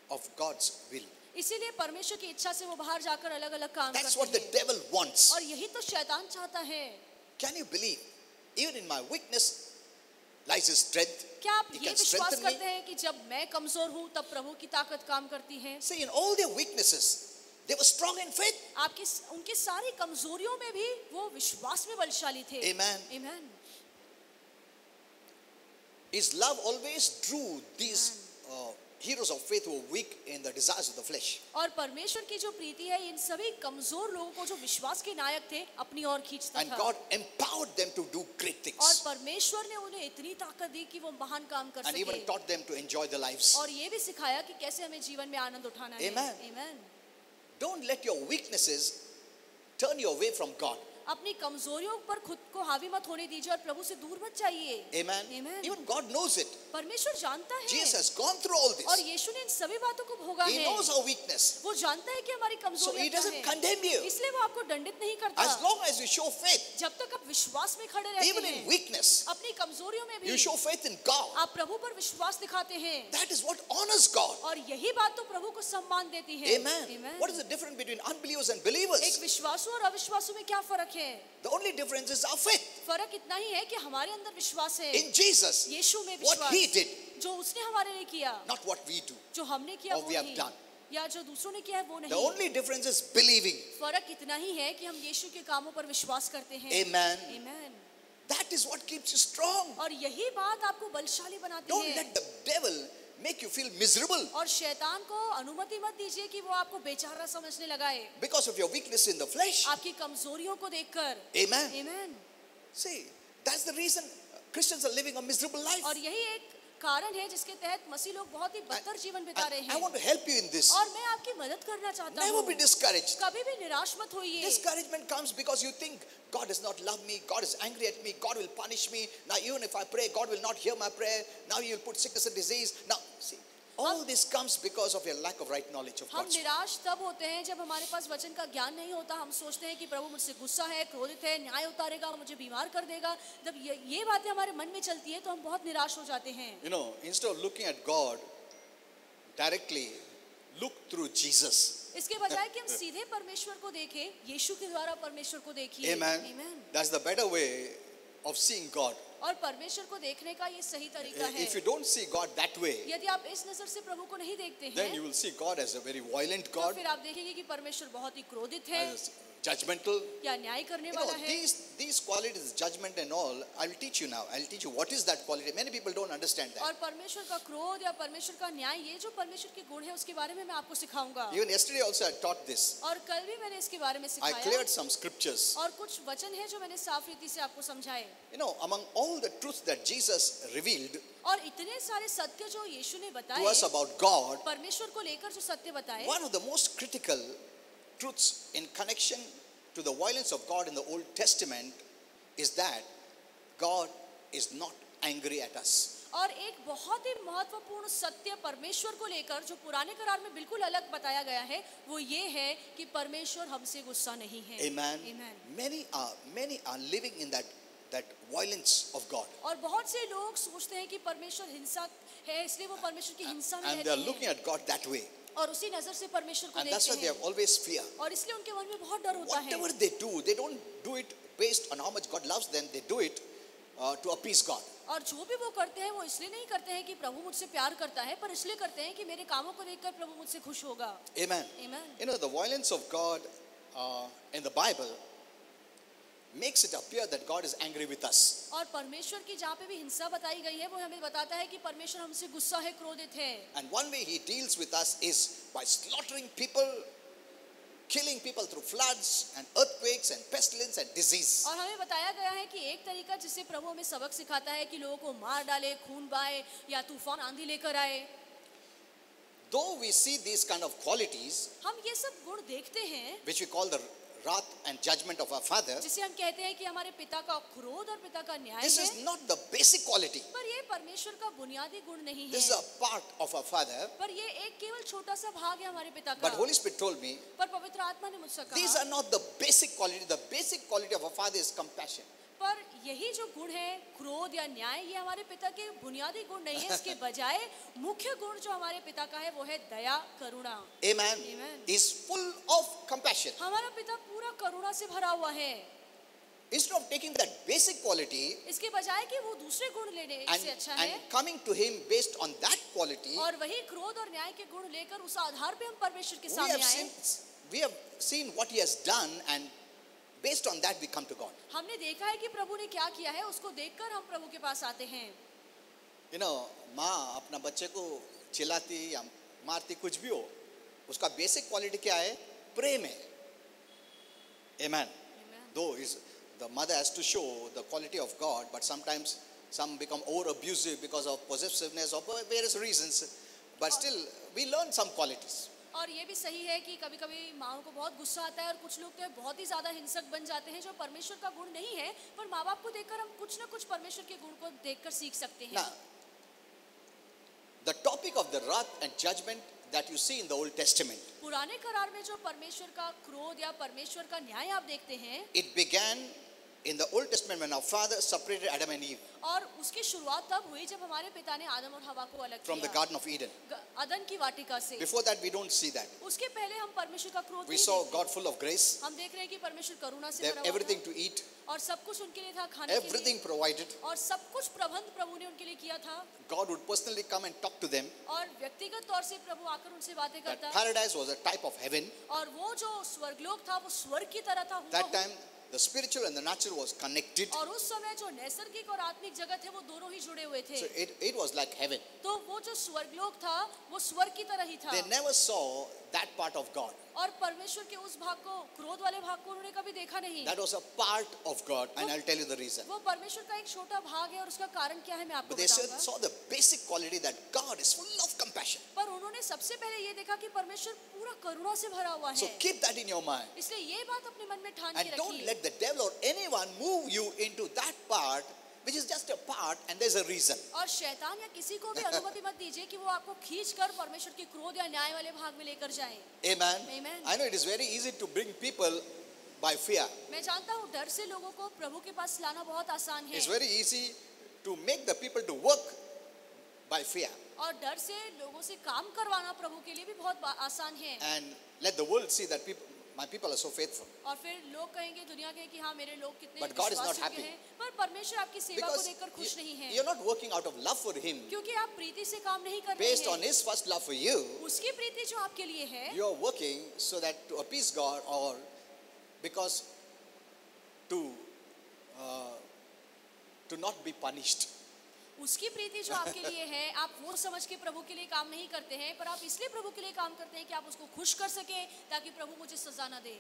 of God's will. इसीलिए परमेश्वर की इच्छा से वो बाहर जाकर अलग अलग काम That's करते what the हैं। devil wants. और यही तो शैतान चाहता है। Can you believe? Even in my weakness lies his strength. क्या आप He ये can विश्वास strengthen करते me. हैं कि जब मैं कमजोर हूँ तब प्रभु की ताकत काम करती है? See, in all their weaknesses, they were strong in faith. आपकी उनकी सारी कमजोरियों में भी वो विश्वास में बलशाली थे। Amen. Amen. His love always drew these heroes of faith who were weak in the desires of the flesh. और परमेश्वर की जो प्रीति है इन सभी कमजोर लोगों को जो विश्वास के नायक थे अपनी ओर खींचता And था। God empowered them to do great और things. परमेश्वर ने उन्हें इतनी ताकत दी कि वो महान काम कर And even सके। taught them to enjoy their lives. और ये भी सिखाया कि कैसे हमें जीवन में आनंद उठाना है। Amen. Amen. Don't let your weaknesses turn you away from God. अपनी कमजोरियों पर खुद को हावी मत होने दीजिए और प्रभु से दूर मत जाइए। Amen. Amen. Even God knows it. परमेश्वर जानता है। Jesus has gone through all और this. यीशु ने इन सभी बातों को भोगा He है। knows our weakness. वो जानता है कि हमारी So कमजोरियां He क्या doesn't हैं। condemn you. इसलिए वो आपको दंडित नहीं करता। As long as you show faith, जब तक आप विश्वास में खड़े रहते even in हैं, weakness, अपनी कमजोरियों में भी you show faith in God. आप प्रभु पर विश्वास दिखाते हैं। That is what honors God. और यही बात तो प्रभु को सम्मान देती है। Amen. Amen. What is the difference between unbelievers and एक believers? विश्वासु और अविश्वासु में क्या फर्क है? The only difference is our faith फर्क इतना ही है कि हमारे अंदर विश्वास है। in Jesus. यीशु में What विश्वास He did, जो उसने हमारे लिए किया, not what we do. जो हमने किया or वो we have नहीं, done. या जो दूसरों ने किया है वो The नहीं। only difference is believing. फर्क इतना ही है कि हम यीशु के कामों पर विश्वास करते हैं। Amen. Amen. That is what keeps you strong. और यही बात आपको बलशाली बनाती Don't है। let the devil make you feel miserable और शैतान को अनुमति मत दीजिए कि वो आपको बेचारा समझने लगाए because of your weakness in the flesh. आपकी कमजोरियों को देखकर। Amen. Amen. See, that's the reason Christians are living a miserable life. और यही एक कारण है जिसके तहत मसीह लोग बहुत ही बदतर जीवन बिता रहे I हैं। want to help you in this. और मैं आपकी मदद करना चाहता Never हूँ। be discouraged. कभी भी निराश मत होइए। Discouragement comes because you think God does not love me, God is angry at me, God will punish me. Now, even if I pray, God will not hear my prayer. Now, He will put sickness and disease. Now, see, all this comes because of your lack of right knowledge of हम God's word. निराश तब होते हैं जब हमारे पास वचन का ज्ञान नहीं होता। हम सोचते हैं कि प्रभु मुझसे गुस्सा है, क्रोधित है, न्याय उतारेगा, मुझे बीमार कर देगा। जब ये बातें हमारे मन में चलती है तो हम बहुत निराश हो जाते हैं। You know, instead of looking at God directly, look through Jesus. इसके बजाय कि हम सीधे परमेश्वर को देखें, यीशु के द्वारा परमेश्वर को देखिए। Amen. Amen. That's the better way of seeing God. और परमेश्वर को देखने का ये सही तरीका है। If you don't see God that way, यदि आप इस नजर से प्रभु को नहीं देखते then you हैं will see God as a very violent तो God, फिर आप देखेंगे कि परमेश्वर बहुत ही क्रोधित है as judgmental. या न्याय करने You know, वाला है। these qualities, judgment and all, I will teach you now. I will teach you what is that quality. Many people don't understand that. और परमेश्वर का क्रोध या परमेश्वर का न्याय, ये जो परमेश्वर के गुण है उसके बारे में मैं आपको सिखाऊंगा। Even yesterday also I taught this. और कल भी मैंने इसके बारे में I सिखाया। cleared some scriptures. और कुछ वचन है जो मैंने साफ रीति से आपको समझाए। You know, among all the truths that Jesus revealed और इतने सारे सत्य जो यीशु ने to बताए us about God, परमेश्वर को लेकर जो सत्य बताए, one of the most critical truths in connection to the violence of God in the Old Testament is that God is not angry at us. और एक बहुत ही महत्वपूर्ण सत्य परमेश्वर को लेकर जो पुराने करार में बिल्कुल अलग बताया गया है वो ये है कि परमेश्वर हमसे गुस्सा नहीं है। Amen. Amen. Many are living in that violence of God. और बहुत से लोग सोचते हैं कि परमेश्वर हिंसा है इसलिए वो परमेश्वर की हिंसा में And they are रहते looking हैं at God that way. और उसी नजर से परमेश्वर को And that's why देखते they हैं have always fear. और इसलिए उनके मन में बहुत डर होता है। Whatever they do, they don't do it based on how much God loves them. They do it to appease God. और जो भी वो करते हैं वो इसलिए नहीं करते हैं कि प्रभु मुझसे प्यार करता है पर इसलिए करते हैं कि मेरे कामों को देखकर प्रभु मुझसे खुश होगा। Amen. Amen. You know, the violence of God in the Bible makes it appear that God is angry with us. और परमेश्वर की जहाँ पे भी हिंसा बताई गई है वो हमें बताता है कि परमेश्वर हमसे गुस्सा है, क्रोधित है। And one way He deals with us is by slaughtering people, killing people through floods and earthquakes and pestilence and disease. और हमें बताया गया है कि एक तरीका जिससे प्रभु हमें सबक सिखाता है कि लोगों को मार डाले, खून बहाए या तूफान आंधी लेकर आए। Though we see these kind of qualities, हम ये सब गुण देखते हैं which we call the wrath and judgment of our Father, जिसे हम कहते हैं कि हमारे पिता का क्रोध और पिता का न्याय this है, is not the basic quality. पर ये परमेश्वर का बुनियादी गुण नहीं This is है, a part of our Father. पर ये एक केवल छोटा सा भाग है हमारे पिता But का। Holy Spirit told me, पर पवित्र आत्मा ने मुझसे these कहा are not the basic quality. The basic quality of a Father is compassion. पर यही जो गुण है क्रोध या न्याय, ये हमारे पिता के बुनियादी गुण नहीं है। इसके बजाय मुख्य गुण जो हमारे पिता का है वो है दया, करुणा। Amen. Amen. Is full of compassion. हमारा पिता पूरा करुणा से भरा हुआ है। Instead of taking that basic quality इसके बजाय कि वो दूसरे गुण लेने and, से अच्छा है and coming to him based on that quality, और वही क्रोध और न्याय के गुण लेकर उस आधार पे हम परमेश्वर के we सामने have आए। seen what he has done, and based on that we come to God. हमने देखा है कि प्रभु ने क्या किया है, उसको देखकर हम प्रभु के पास आते हैं। You know, माँ अपना बच्चे को चिल्लाती या मारती कुछ भी हो, उसका बेसिक क्वालिटी क्या है? प्रेम है। Amen. Though the mother has to show the quality of God, but sometimes some become over abusive because of possessiveness or various reasons, but still we learn some qualities. और ये भी सही है कि कभी-कभी माँओं को बहुत गुस्सा आता है और कुछ लोग तो बहुत ही ज़्यादा हिंसक बन जाते हैं, जो परमेश्वर का गुण नहीं है, पर माँ बाप को देखकर हम कुछ ना कुछ परमेश्वर के गुण को देखकर सीख सकते हैं। Now, the topic of the wrath and judgment that you see in the Old Testament, पुराने करार में जो परमेश्वर का क्रोध या परमेश्वर का न्याय आप देखते हैं, it began in the Old Testament when our father separated Adam and Eve और उसकी शुरुआत तब हुई जब हमारे पिता ने आदम और हवा को अलग from the किया, Garden of Eden. अदन की वाटिका से। Before that, we don't see that. उसके पहले हम परमेश्वर का क्रोध We नहीं saw देखते। God full of grace. हम देख रहे हैं कि परमेश्वर करुणा से They भरा have हुआ everything था to eat, और सब कुछ उनके लिए था खाने के लिए, everything provided. और सब कुछ प्रबंध प्रभु ने उनके लिए किया था। God would personally come and talk to them. और व्यक्तिगत तौर से प्रभु आकर उनसे बातें That करता। paradise was a type of heaven. और वो जो स्वर्गलोक था वो स्वर्ग की तरह था। That time, the spiritual and the natural was connected. और उस समय जो नैसर्गिक और आत्मिक जगत है वो दोनों ही जुड़े हुए थे। So it was like heaven. तो वो जो स्वर्गलोक था वो स्वर्ग की तरह ही था। They never saw that part of God. और परमेश्वर के उस भाग को, क्रोध वाले भाग को उन्होंने कभी देखा नहीं। That was a part of God, and I'll tell you the reason. वो परमेश्वर का एक छोटा भाग है और उसका कारण क्या है मैं आपको But they बताऊंगा। saw the basic quality that God is full of compassion. पर उन्होंने सबसे पहले ये देखा कि परमेश्वर पूरा करुणा से भरा हुआ So है। keep that in your mind. इसलिए ये बात अपने मन में ठान And के don't रखिए। let the devil or anyone move you into that part, which is just a part, and there's a reason. और शैतान या किसी को भी अनुमति मत दीजिए कि वो आपको खींचकर परमेश्वर के क्रोध या न्याय वाले भाग में लेकर जाए। Amen. Amen. I know it is very easy to bring people by fear. मैं जानता हूँ डर से लोगों को प्रभु के पास लाना बहुत आसान है। It's very easy to make the people to work by fear. और डर से लोगों से काम करवाना प्रभु के लिए भी बहुत आसान है। And let the world see that my people are so faithful. और फिर लोग कहेंगे, दुनिया कहे कि हाँ मेरे लोग कितने But God is not विश्वासयोग्य happy. हैं। पर परमेश्वर आपकी सेवा को Because देखकर खुश नहीं है, you're not working out of love for Him, क्योंकि आप प्रीति से काम नहीं कर रहे based on हैं। His first love for you. उसकी प्रीति जो आपके लिए है, You're working so that to appease God, or because to not be punished. उसकी प्रीति जो आपके लिए है, आप वो समझ के प्रभु के लिए काम नहीं करते हैं, पर आप इसलिए प्रभु के लिए काम करते हैं कि आप उसको खुश कर सके, ताकि प्रभु मुझे सजा ना दे।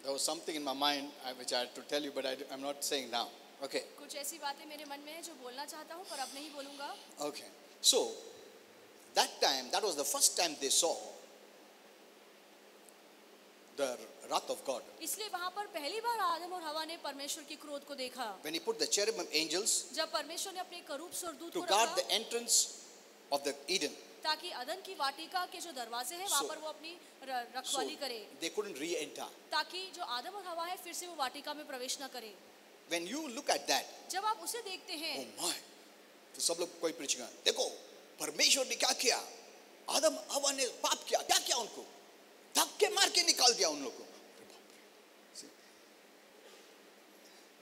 There was something in my mind which I had to tell you, but I'm not saying now. Okay. कुछ ऐसी बातें मेरे मन में है जो बोलना चाहता हूँ पर अब नहीं बोलूँगा। Okay. So, that time, that was the first time they saw the wrath of God. इसलिए वहाँ पर पहली बार आदम और हवा ने परमेश्वर के क्रोध को देखा। When He put the cherubim angels जब परमेश्वर ने अपने करूब स्वर्गदूत to को guard रखा, the entrance of the Eden, ताकि अदन की वाटिका के जो दरवाजे हैं वहाँ So- पर वो अपनी so रखवाली करे, they couldn't re-enter. ताकि जो आदम और हवा है फिर से वो वाटिका में प्रवेश न करे। When you look at that, जब आप उसे देखते हैं, oh my, तो सब लोग कोई preaching देखो परमेश्वर ने क्या किया, आदम हवा ने पाप किया, क्या किया उनको, धक्के मार के निकाल दिया उन लोगों को।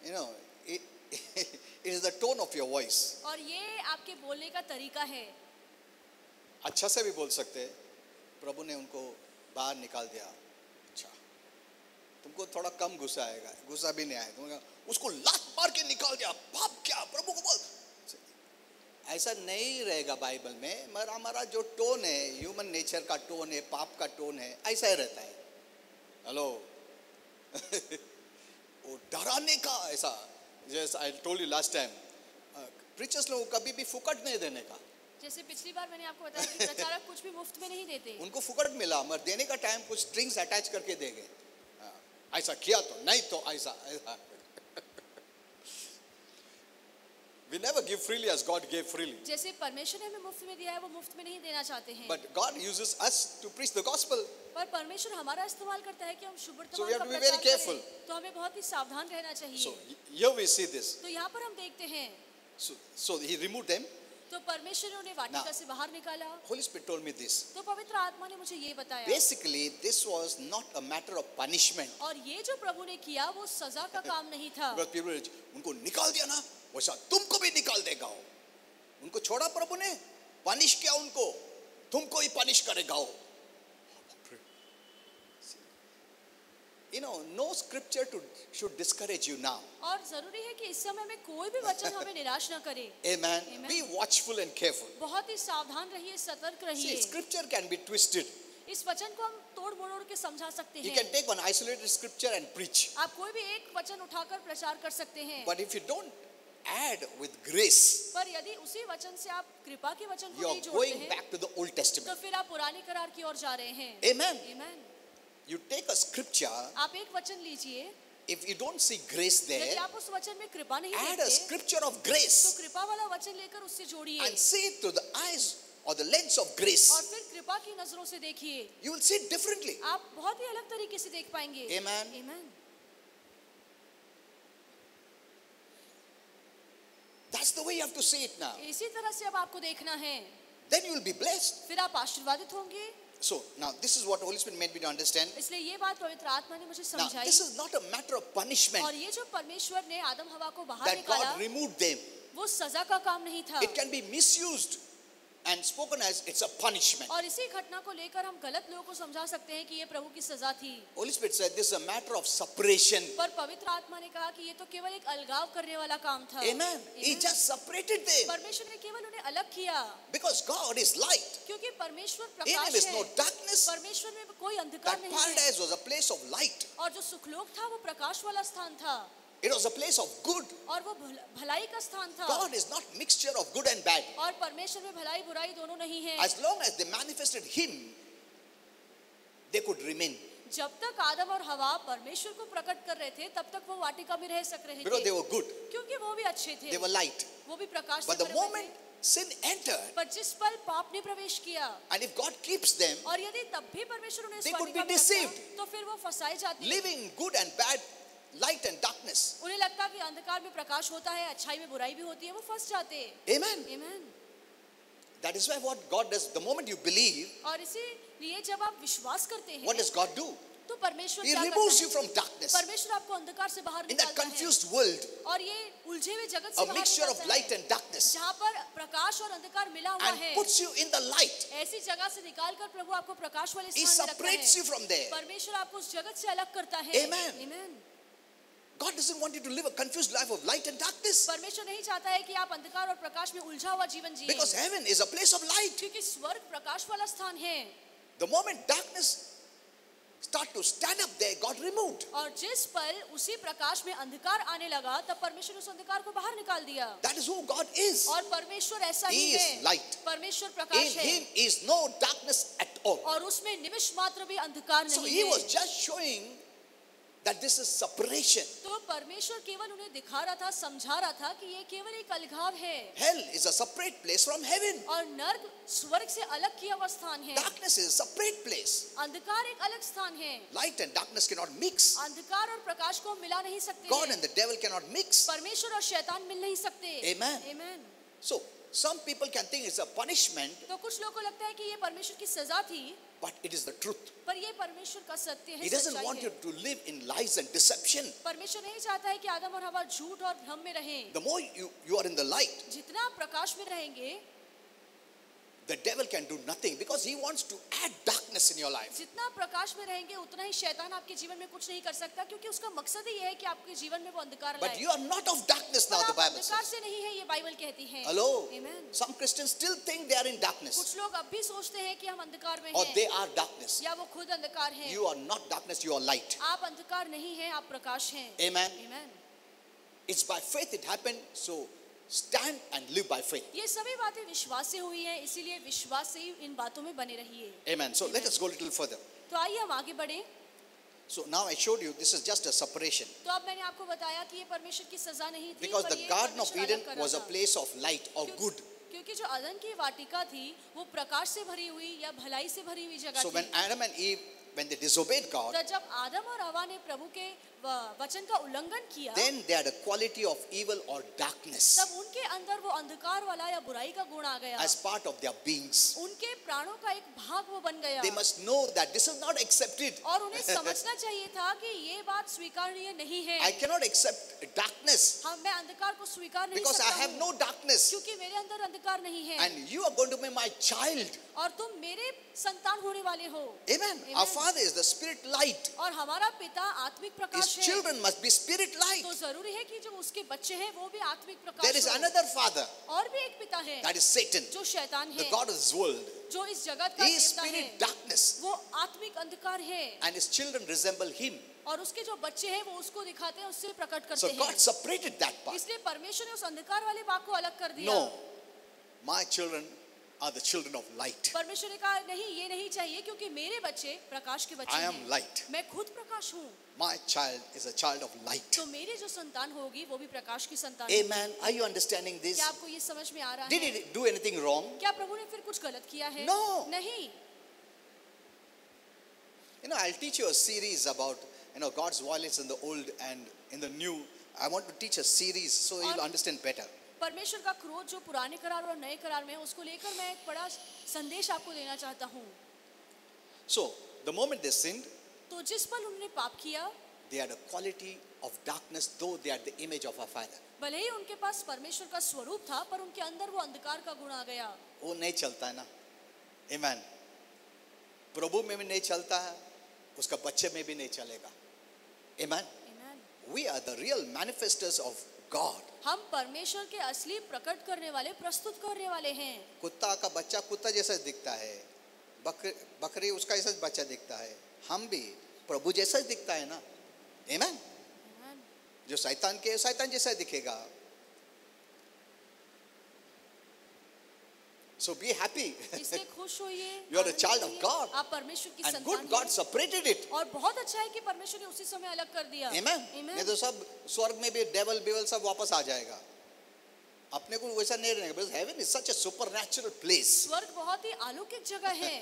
You know, it is the tone of your voice. और ये आपके बोलने का तरीका है। अच्छा से भी बोल सकते हैं, प्रभु ने उनको बाहर निकाल दिया, अच्छा तुमको थोड़ा कम गुस्सा आएगा, गुस्सा भी नहीं आएगा, तुमको उसको लात मार के निकाल दिया, पाप क्या, प्रभु को बोल। ऐसा नहीं रहेगा बाइबल में, मगर हमारा जो टोन है, ह्यूमन नेचर का टोन है, पाप का टोन है, ऐसा ही रहता है। हेलो वो डराने का ऐसा, जैसे I told you last time, preachers लोगों को कभी भी फुकट नहीं देने का। जैसे पिछली बार मैंने आपको बताया कि प्रचारक कुछ भी मुफ्त में नहीं देते। उनको फुकट मिला, मगर देने का टाइम कुछ स्ट्रिंग्स अटैच करके देंगे, ऐसा किया तो नहीं तो ऐसा ऐसा। We never give freely as God gave freely. जैसे परमेश्वर ने हमें मुफ्त में दिया है, वो मुफ्त में नहीं देना चाहते हैं। But God uses us to preach the gospel. पर परमेश्वर हमारा इस्तेमाल करता है कि हम शुभ So we वर्तमान have का to be प्रचार very careful. करें। तो हमें बहुत ही सावधान रहना So चाहिए। here we see this. तो यहाँ पर हम देखते हैं, So he removed them. तो परमेश्वर ने उन्हें वाटिका से बाहर निकाला। Holy Spirit told me this. तो पवित्र आत्मा ने मुझे ये बताया। Basically, this was not a matter of punishment. और ये जो प्रभु ने किया वो सजा का काम नहीं था। Because people उनको निकाल दिया ना, वैसा तुमको भी निकाल देगा वो। उनको छोड़ा प्रभु ने, पनिश किया उनको, तुमको ही पनिश करेगा वो। You know, no scripture should discourage you now. और जरूरी है कि इस समय में कोई भी वचन हमें निराश न करे। Amen. Amen. Be watchful and careful. बहुत ही सावधान रहिए, सतर्क See, रहिए। scripture can be twisted. इस वचन को हम तोड़ मरोड़ के समझा सकते You हैं। can take one isolated scripture and preach. आप कोई भी एक वचन उठाकर प्रचार कर सकते हैं। But if you don't add with grace, पर यदि उसी वचन से आप कृपा के वचन को you नहीं are जोड़ते going हैं, back to the Old तो Testament. फिर आप पुराने करार की ओर जा रहे हैं। Amen. Amen. You take a scripture, आप एक वचन लीजिए, if you don't see grace यदि there, आप उस वचन में कृपा नहीं add a देखते, scripture of तो grace कृपा वाला वचन लेकर उससे जोड़िए and see it through the eyes or the lens of और grace. फिर कृपा की नजरों से देखिए। You will see it differently. आप बहुत ही अलग तरीके से देख पाएंगे। Amen. Amen. That's the way you have to see it now. इसी तरह से अब आपको देखना है, Then you will be blessed. फिर आप आशीर्वादित होंगे। So now this is what Holy Spirit made me to understand. इसलिए ये बात पवित्र आत्मा ने मुझे Now समझाई। this is not a matter of punishment और ये जो परमेश्वर ने आदम हवा को बाहर that निकाला, God removed them. वो सजा का काम नहीं था। It can be misused and spoken as it's a punishment. और इसी घटना को लेकर हम गलत लोगों को समझा सकते हैं कि ये प्रभु की सजा थी। Holy Spirit said this is a matter of separation. पर पवित्र आत्मा ने कहा कि ये तो केवल एक अलगाव करने वाला काम था। Amen. He just separated them परमेश्वर ने केवल उन्हें अलग किया, because God is light. क्योंकि परमेश्वर In Him Prakash is no है। darkness. परमेश्वर में कोई अंधकार That नहीं है। paradise was a place of light. और जो सुखलोक था वो प्रकाश वाला स्थान था It was a place of good. और वो भलाई का स्थान था। God is not mixture of good and bad. और परमेश्वर में भलाई बुराई दोनों नहीं है। As long as they manifested Him, they could remain जब तक आदम और हवा परमेश्वर को प्रकट कर रहे थे, तब तक वो वाटिका में रह सक रहे because थे, they were good. क्योंकि वो भी अच्छे थे, They were light. वो भी प्रकाश But से the भरे हुए moment थे। sin entered, पर जिस पल पाप ने प्रवेश किया and if God keeps them और यदि तब भी परमेश्वर उन्हें इस They could वाटिका be में रखता, deceived. तो फिर वो फंसाए जाते। living good and bad, light and darkness. उन्हें लगता कि अंधकार में प्रकाश होता है, अच्छाई में बुराई भी होती है, वो फंस जाते। Amen. Amen. That is why what God does, the moment you believe, और इसीलिए जब आप विश्वास करते what हैं, does God do? तो परमेश्वर He क्या removes करता you है? from darkness. परमेश्वर आपको अंधकार से बाहर In that निकालता है confused world, और ये उलझे हुए जगत से a बाहर mixture of निकालता light है, and darkness, जहाँ पर प्रकाश और अंधकार मिला हुआ and है, puts you in the light. ऐसी जगह से निकालकर प्रभु आपको प्रकाश वाले He स्थान में रखता separates you है। from there. परमेश्वर आपको उस जगत से अलग करता है। Amen. Amen. God doesn't want you to live a confused life of light and darkness. परमेश्वर नहीं चाहता है कि आप अंधकार और प्रकाश में उलझा हुआ जीवन जिए, Because heaven is a place of light. क्योंकि स्वर्ग प्रकाश वाला स्थान है। The moment darkness start to stand up there, God removed. और जिस पल उसी प्रकाश में अंधकार आने लगा, तब परमेश्वर उस अंधकार को बाहर निकाल दिया। That is who God is. और परमेश्वर ऐसा ही He is है। light. परमेश्वर In प्रकाश है Him is no darkness at all. और उसमें निमिष मात्र भी अंधकार So नहीं He है। was just showing that this is separation. तो परमेश्वर केवल उन्हें दिखा रहा था, समझा रहा था कि ये केवल एक अलगाव है Hell is a separate place from heaven. और नर्क स्वर्ग से अलग किया हुआ स्थान है। Darkness is a separate place. अंधकार एक अलग स्थान है। Light and darkness cannot mix. अंधकार और प्रकाश को हम मिला नहीं सकते God हैं। and the devil cannot mix. परमेश्वर और शैतान मिल नहीं सकते। Amen. Amen. So some people can think it's a punishment, तो कुछ लोगों को लगता है कि ये परमेश्वर की सजा थी, but it is the truth. पर ये परमेश्वर का सत्य है, He doesn't सच्चाई want है। you to live in lies and deception. परमेश्वर नहीं चाहता है कि आदम और हवा झूठ और भ्रम में रहें। The more you are in the light, जितना आप प्रकाश में रहेंगे, the devil can do nothing because he wants to add darkness in your life. जितना आप प्रकाश में रहेंगे, उतना ही शैतान आपके जीवन में कुछ नहीं कर सकता, क्योंकि उसका मकसद ही ये है कि आपके जीवन में वो अंधकार But लाए। you are not of darkness now, पर the आप Bible अंधकार says. से नहीं है, ये बाइबल कहती है। Hello? Amen. Some Christians still think they are in darkness कुछ लोग अब भी सोचते हैं कि हम अंधकार में or they हैं, are darkness. या वो खुद अंधकार हैं। You are not darkness, you are light. आप अंधकार नहीं हैं, आप प्रकाश हैं। Amen. Amen. It's by faith it happened, so stand and live by faith. ये सभी बातें विश्वास से हुई हैं, इसीलिए विश्वास से ही इन बातों में बने रहिए। Amen. So let us go a little further. तो आइए हम आगे बढ़ें। So now I showed you this is just a separation. तो अब मैंने आपको बताया कि ये परमेश्वर की सजा नहीं थी, Because पर the ये Garden of परमेश्वर Eden अलग कर रहा was a था। place of light, of good. क्योंकि जो अदन की वाटिका थी वो प्रकाश से भरी हुई या भलाई से भरी हुई जगह So थी। when Adam and Eve, when they disobeyed God, तो जब आदम और हवा ने प्रभु के वचन का उल्लंघन किया, then they had a quality of evil or darkness तब उनके अंदर वो अंधकार वाला या बुराई का गुण आ गया। as part of their beings. उनके प्राणों का एक भाग वो बन गया। They must know that this is not accepted. और उन्हें समझना चाहिए था कि ये बात स्वीकार्य नहीं है। I cannot accept darkness मैं अंधकार को स्वीकार नहीं because I सकता have हूँ, no darkness. क्योंकि मेरे अंदर अंधकार नहीं है। And you are going to be my child. और तुम मेरे संतान होने वाले हो। Amen. Our Father is the spirit light. और हमारा पिता आत्मिक His प्रकाश है। children must be spirit light. तो जरूरी है कि जो उसके बच्चे हैं वो भी आत्मिक प्रकाश There is हो। another father, और भी एक पिता है that is Satan, जो शैतान the है, god of this world. जो इस जगत का He is देवता है। spirit darkness, वो आत्मिक अंधकार है and his children resemble him. और उसके जो बच्चे हैं वो उसको दिखाते हैं, उससे प्रकट करते So हैं। God separated that part. इसलिए परमेश्वर ने उस अंधकार वाले भाग को अलग कर दिया। No, my children are the children of light. परमेश्वर ने कहा नहीं, ये नहीं चाहिए, क्योंकि मेरे बच्चे प्रकाश के बच्चे I am हैं। light. मैं खुद प्रकाश हूँ। My child is a child of light. तो मेरी जो संतान होगी वो भी प्रकाश की संतान होगी। Amen. Are you understanding this? क्या आपको ये समझ में आ रहा Did है? he do anything wrong? क्या प्रभु ने फिर कुछ गलत किया है? No. नहीं। You know, I'll teach you a series about, God's violence in the old and in the new. I want to teach a series so you'll understand better. परमेश्वर का क्रोध जो पुराने करार और नए करार में है, उसको लेकर मैं एक बड़ा संदेश आपको देना चाहता हूँ। So, the moment they sinned, तो जिस पल उन्होंने पाप किया, they had a quality of darkness, though they had the image of a father. भले ही उनके पास परमेश्वर का स्वरूप था, पर उनके अंदर वो अंधकार का गुण आ गया। वो नहीं चलता है ना। Amen. प्रभु में भी नहीं चलता है, उसका बच्चे में भी नहीं चलेगा। Amen. Amen. We are the real manifestors of God. हम परमेश्वर के असली प्रकट करने वाले, प्रस्तुत करने वाले हैं। कुत्ता का बच्चा कुत्ता जैसा दिखता है, बकरी उसका जैसा बच्चा दिखता है, हम भी प्रभु जैसा दिखता है ना। Amen. Amen. जो शैतान के शैतान जैसा दिखेगा। So be happy. इसलिए खुश होइए। You are a Anand child of होइए। God. आप परमेश्वर की And संतान good God हैं। separated it. और बहुत अच्छा है कि परमेश्वर ने उसी समय अलग कर दिया। Amen. Amen. नहीं तो सब स्वर्ग में भी डेवल बेवल सब वापस आ जाएगा। अपने को वैसा नहीं रहेगा। Because heaven is such a supernatural place. स्वर्ग बहुत ही अलौकिक जगह है।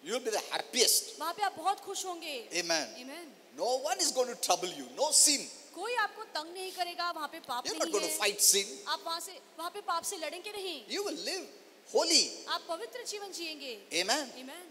You will be the happiest. वहाँ पे आप बहुत खुश होंगे। Amen. Amen. No one is going to trouble you. No sin. कोई आपको तंग नहीं करेगा, वहाँ पे पाप You're not नहीं going to है। fight sin. आप वहाँ पे पाप से लड़ेंगे नहीं। You will live holy. आप पवित्र जीवन जिएंगे। Amen. Amen.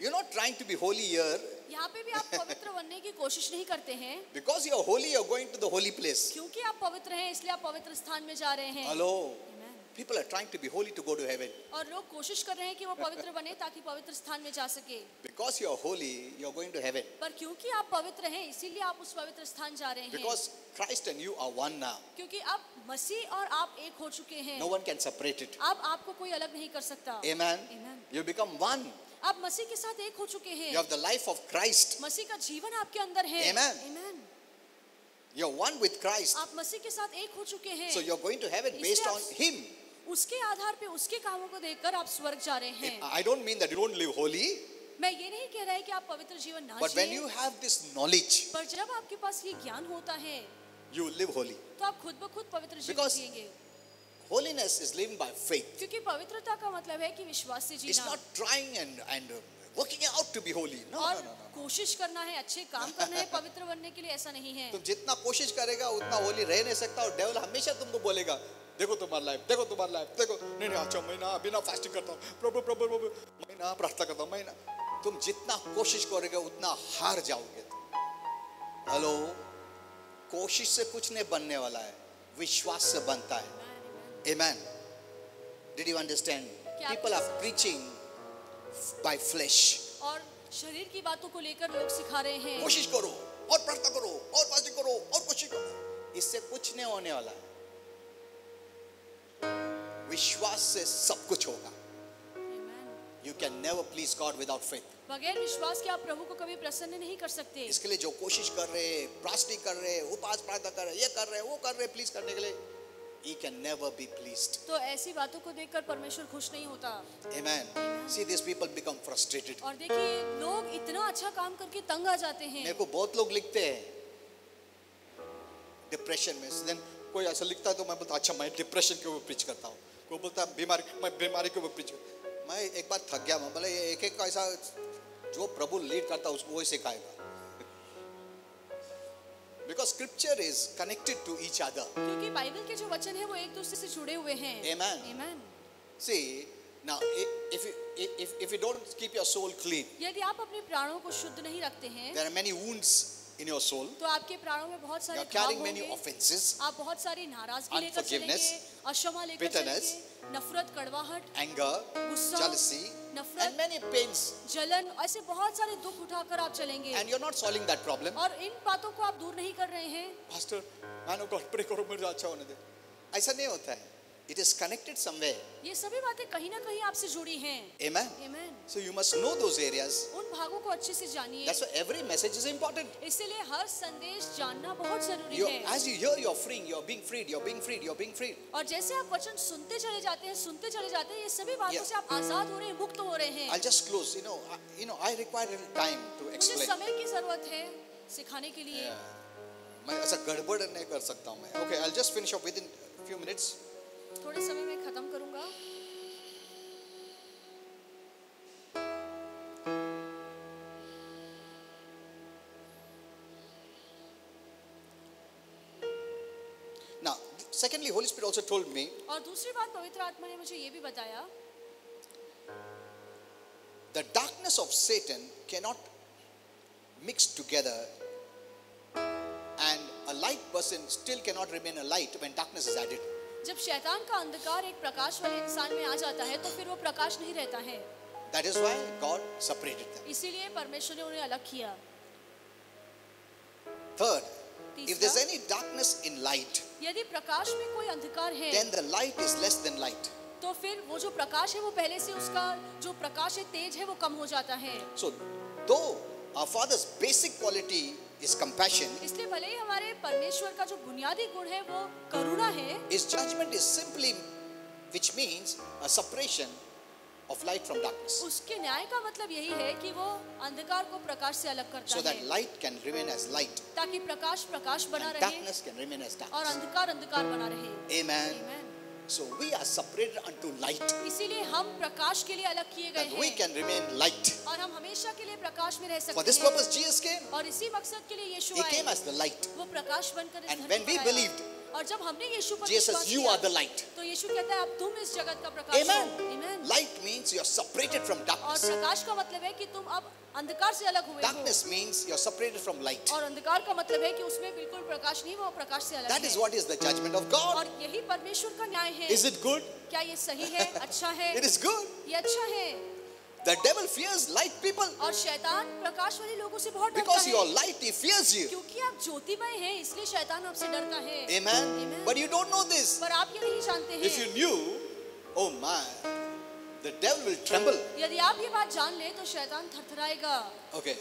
You're not trying to be holy here. यहाँ पे भी आप पवित्र बनने की कोशिश नहीं करते हैं। Because you're holy, you're going to the holy place. क्योंकि आप पवित्र हैं, इसलिए आप पवित्र स्थान में जा रहे हैं। Hello. Amen. People are trying to be holy to go to heaven. और लोग कोशिश कर रहे हैं कि वो पवित्र बने ताकि पवित्र स्थान में जा सके। Because you're holy, you're going to heaven. पर क्योंकि आप पवित्र हैं, इसीलिए आप उस पवित्र स्थान जा रहे हैं। Because Christ and you are one now. क्योंकि अब मसीह और आप एक हो चुके हैं। No one can separate it. अब आपको कोई अलग नहीं कर सकता। Amen. Amen. You become one. आप मसीह के साथ एक हो चुके हैं। You have the life of Christ. मसीह का जीवन आपके अंदर है। Amen. Amen. You're one with Christ. आप मसीह के साथ एक हो चुके हैं। So you're going to heaven based on Him. उसके आधार पे उसके कामों को देखकर आप स्वर्ग जा रहे हैं। I don't mean that you don't live holy, मैं ये नहीं कह रहा है कि आप पवित्र जीवन ना but when जिएं, you have this knowledge, पर जब आपके पास ये ज्ञान होता है you will live holy. तो आप खुद ब खुद पवित्र जीवन Because जिएंगे। holiness is living by faith. क्योंकि पवित्रता का मतलब है कि विश्वास से It's Jeena not trying and working out to be holy. No, और no, no, no. कोशिश करना है, अच्छे काम करना है पवित्र बनने के लिए, ऐसा नहीं है। तुम जितना कोशिश करेगा उतना होली रह नहीं सकता और डेविल हमेशा तुमको बोलेगा देखो तुम्हारा लाइफ, देखो तुम्हारा लाइफ, देखो नहीं अच्छा महीना बिना फास्टिंग करता हूँ, प्रभु प्रभु प्रभु महीना प्रार्थना करता हूँ महीना। तुम जितना कोशिश करोगे उतना हार जाओगे। हेलो, कोशिश से कुछ नहीं बनने वाला है, विश्वास से बनता है। Amen. Did you understand? People are preaching by flesh. और शरीर की बातों को लेकर लोग सिखा रहे हैं। कोशिश करो और प्रार्थना करो और फास्टिंग करो और कोशिश करो, इससे कुछ नहीं होने वाला है। विश्वास से सब कुछ होगा। Amen. You can never please God without faith. बगैर विश्वास के आप प्रभु को कभी प्रसन्न नहीं कर सकते। इसके लिए जो कोशिश कर रहे, प्रार्थना कर रहे, उपवास प्रार्थना कर रहे, ये कर रहे, वो कर रहे, प्लीज करने के लिए, He can never be pleased. तो ऐसी बातों को देखकर परमेश्वर खुश नहीं होता। Amen. See, these people become frustrated. और देखिए लोग इतना अच्छा काम करके तंग आ जाते हैं। मेरे को बहुत लोग लिखते हैं डिप्रेशन में, देन कोई ऐसा लिखता है तो मैं बोलता अच्छा मैं डिप्रेशन के ऊपर प्रीच करता हूँ, कोई बोलता है बीमारी, मैं बीमारी के ऊपर प्रीच करता। मैं एक बार थक गया, मैं बोला ये एक एक का ऐसा जो प्रभु लीड करता है उसको वही सिखाएगा, because scripture is connected to each other. क्योंकि बाइबल के जो वचन है वो एक दूसरे से जुड़े हुए हैं। Amen. Amen. See, now if you don't keep your soul clean, यदि आप अपने प्राणों को शुद्ध नहीं रखते हैं, there are many wounds in your soul. तो आपके प्राणों में बहुत You सारे are घाव carrying many होंगे। offenses, आप बहुत सारी नाराजगी लेकर चलेंगे, unforgiveness, अक्षमा लेकर bitterness, चलेंगे, नफरत, कड़वाहट, anger, गुस्सा, jealousy, नफरत, and many pains, जलन, ऐसे बहुत सारे दुख उठाकर आप चलेंगे। and you're not solving that problem. और इन बातों को आप दूर नहीं कर रहे हैं। Pastor, man of God, pray करो मुझे अच्छा होने दे। ऐसा नहीं होता है। It is connected somewhere. ये सभी बातें कहीं ना कहीं आपसे जुड़ी हैं। Amen. Amen. So you must know those areas. उन भागों को अच्छे से जानिए। That's why every message is important. इसलिए हर संदेश जानना बहुत जरूरी You, है। as you hear, you're freeing, you're being freed, you're being freed, you're being freed. और जैसे आप वचन सुनते चले जाते हैं, ये सभी बातों Yeah. से आप आजाद हो रहे हैं, मुक्त हो रहे हैं। I'll just close. I require a little time to मुझे explain. समय की जरूरत है सिखाने के लिए। मैं ऐसा गड़बड़ नहीं कर सकता हूँ मैं. Okay, I'll just finish up within a few minutes. थोड़े समय में खत्म करूंगा। Now, secondly, Holy Spirit also told me और दूसरी बात पवित्र आत्मा ने मुझे ये भी बताया, the darkness of Satan cannot mix together, and a light person still cannot remain a light when darkness is added. जब शैतान का अंधकार एक प्रकाश वाले इंसान में आ जाता है तो फिर वो प्रकाश नहीं रहता है। That is why God separated them. इसीलिए परमेश्वर ने उन्हें अलग किया। Third, if तीसरा, there's any darkness in light, यदि प्रकाश में कोई अंधकार है, then the light is less than light. तो फिर वो जो प्रकाश है वो पहले से उसका जो प्रकाश है तेज है वो कम हो जाता है। So, though our Father's basic quality is compassion, इसलिए भले ही हमारे परमेश्वर का जो बुनियादी गुण है वो करुणा है, His judgment is simply, which means a separation of light from darkness, उसके न्याय का मतलब यही है कि वो अंधकार को प्रकाश से अलग करता so that है, light can remain as light ताकि प्रकाश प्रकाश बना and रहे darkness can remain as और darkness. अंधकार अंधकार बना रहे। Amen. Amen. So we are separated unto light, इसीलिए हम प्रकाश के लिए अलग किए गए that we हैं can remain light. और हम हमेशा के लिए प्रकाश में रह For सकते this हैं। purpose, Jesus came. और इसी मकसद के लिए यीशु He आए, came as the light. वो प्रकाश बनकर इस And धरती when we पर आया। believed, और जब हमने यीशु पर Jesus विश्वास says, "You किया, are the light." तो यीशु कहता है अब तुम इस जगत का प्रकाश हो। Amen. Amen. Light means you are separated from और darkness. प्रकाश का मतलब है कि तुम अब अंधकार से अलग हुए हो Darkness means you are separated from light. और अंधकार का मतलब है कि उसमें बिल्कुल प्रकाश नहीं, वो प्रकाश से अलग That है। is what is the judgment of God. और यही परमेश्वर का न्याय है। Is it good? क्या ये सही है, अच्छा है? It is good. ये अच्छा है। The devil fears light people. और शैतान प्रकाश वाले लोगों से बहुत डरता Because है। you are light, he fears you. क्योंकि आप ज्योतिमय हैं, इसलिए शैतान आपसे डरता है। Amen. Amen. But you don't know this. पर आप ये नहीं जानते If you हैं। knew, oh my, the devil will tremble. यदि आप ये बात जान ले तो शैतान थरथराएगा। Okay.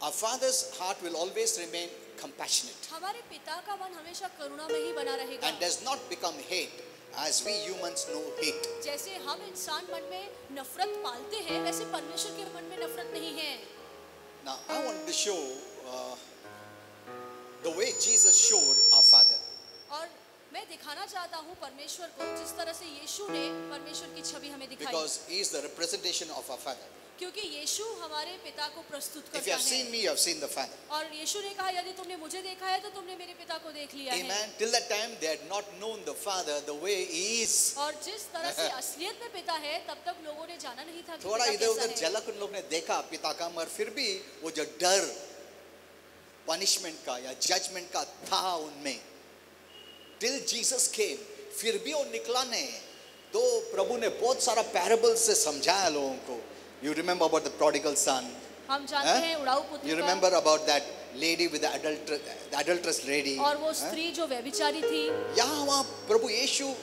Our Father's heart will always remain compassionate हमारे पिता का मन हमेशा करुणा में ही बना रहेगा। and does not become hate as we humans know hate. जैसे हम इंसान मन में नफरत पालते हैं, वैसे परमेश्वर के मन में नफरत नहीं है। Now, I want to show the way Jesus showed our Father. और मैं दिखाना चाहता हूँ परमेश्वर को जिस तरह से यीशु ने परमेश्वर की छवि हमें दिखाई, Because he is the representation of our Father. क्योंकि यीशु हमारे पिता को प्रस्तुत If you करता have seen है। me, you have seen the Father. और यीशु ने कहा यदि तुमने मुझे देखा है तो तुमने मेरे पिता को देख लिया है। Amen. Till that time, they had not known the Father the way he is. और जिस तरह से असलियत में पिता है तब तक लोगों ने जाना नहीं था कि थोड़ा पिता इधर कैसा उधर है। झलक उन लोग ने देखा पिता का, मगर फिर भी वो जो डर पनिशमेंट का या जजमेंट का था उनमें। Till Jesus came, फिर भी वो निकला नहीं। तो प्रभु ने बहुत सारा पैराबल से समझाया लोगों को। You remember about the prodigal son? हम जानते हैं उड़ाऊ पुत्र You का, remember about that lady with the adulterous lady? और वो स्त्री जो व्यभिचारी थी। यहाँ वहाँ प्रभु यीशु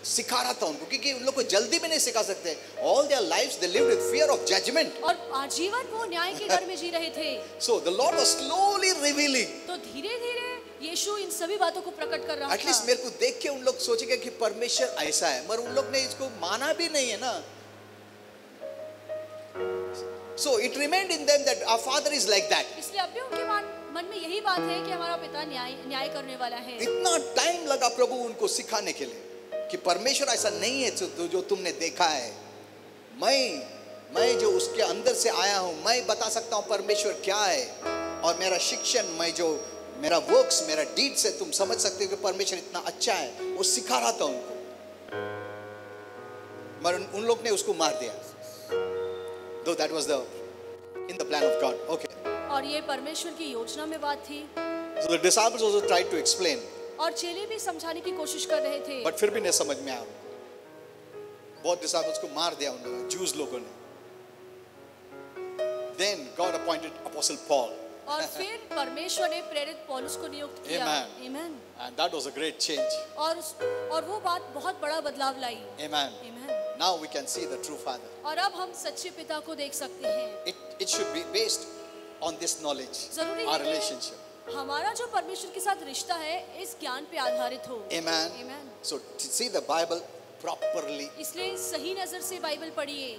सिखा रहा था उनको, क्योंकि उन लोग को जल्दी में नहीं सिखा सकते. All their lives they lived with fear of judgment. और आजीवन वो न्याय के डर में जी रहे थे. So the Lord was slowly revealing. तो धीरे-धीरे यीशु इन सभी बातों को प्रकट कर रहा था. At least मेरे को देख के उन लोग सोचेंगे कि परमेश्वर ऐसा है, मगर उन लोग ने इसको माना भी नहीं है ना. So it remained in them that our Father is like that. इसलिए अब भी उनके मन में यही बात है कि हमारा पिता न्याय करने वाला है. इतना टाइम लगा प्रभु उनको सिखाने के लिए कि परमेश्वर ऐसा नहीं है जो तुमने देखा है. मैं जो उसके अंदर से आया हूं, मैं बता सकता हूं परमेश्वर क्या है. और मेरा शिक्षण, मैं जो मेरा वर्क्स, मेरा डीड से तुम समझ सकते हो कि परमेश्वर इतना अच्छा है. वो सिखा रहा था उनको, मगर उन लोग ने उसको मार दिया. Though that was in the plan of God. Okay. और ये परमेश्वर की योजना में बात थी. So the disciples also tried to explain. और चेले भी समझाने की कोशिश कर रहे थे. But फिर भी नहीं समझ में आया. बहुत disciples को मार दिया उन लोगों, Jews लोगों ने. Then God appointed Apostle Paul. और फिर परमेश्वर ने प्रेरित पौलुस को नियुक्त किया. Amen. And that was a great change. और वो बात बहुत बड़ा बदलाव लाई. Amen. Now we can see the true Father. और अब हम सच्चे पिता को देख सकते हैं. It should be based on this knowledge, our relationship. हमारा जो परमेश्वर के साथ रिश्ता है इस ज्ञान पे आधारित हो. Amen. So to see the Bible properly. इसलिए सही नजर से बाइबल पढ़िए.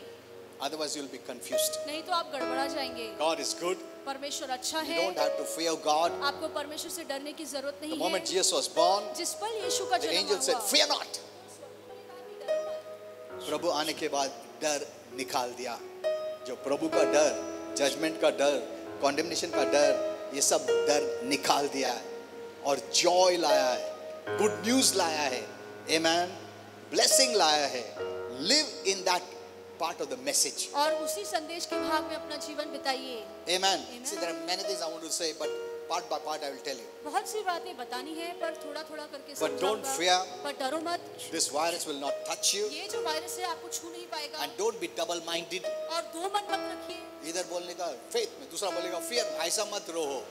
Otherwise you will be confused. नहीं तो आप गड़बड़ा जाएंगे. God is good. परमेश्वर अच्छा है. You don't have to fear God. आपको परमेश्वर से डरने की जरूरत नहीं है. The moment Jesus was born, जिस पल यीशु का जन्म हुआ, the angel said, "Fear not." प्रभु आने के बाद डर निकाल दिया. जो प्रभु का डर, जजमेंट का डर, कॉन्डेमनेशन का डर, ये सब डर निकाल दिया है और जॉय लाया है, गुड न्यूज लाया है. Amen. ब्लेसिंग लाया है. Live in that part of the message. और उसी संदेश के भाग में अपना जीवन बिताइए. Amen. See, there are many things I want to say, but part by part I will tell you. बहुत सी बातें बतानी है, पर थोड़ा-थोड़ा करके समझाऊंगा. But don't fear. पर डरो मत. This virus will not touch you. ये जो वायरस है आपको छू नहीं पाएगा. And don't be double-minded. और दो मन मत रखिए. इधर बोलने का faith में, दूसरा बोलेगा fear. ऐसा मत रहो.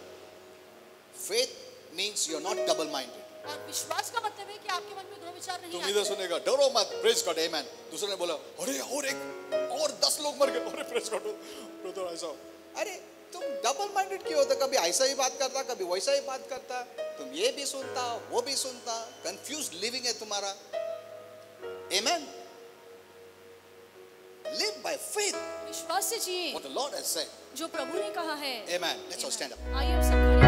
Faith means you are not double-minded. और विश्वास का मतलब है कि आपके मन में दो विचार नहीं आते. तुम इधर सुनेगा डरो मत, praise God, amen. दूसरे ने बोला अरे और 10 लोग मर गए, अरे praise God, तो ऐसा. अरे तुम डबल माइंडेड क्यों होता? कभी ऐसा ही बात करता, कभी वैसा ही बात करता. तुम ये भी सुनता, वो भी सुनता. कंफ्यूज्ड लिविंग है तुम्हारा. Amen. Live by faith. विश्वास से जिए. What the Lord has said. जो प्रभु ने कहा है. Amen. Let's all stand up. आइए हम सब खड़े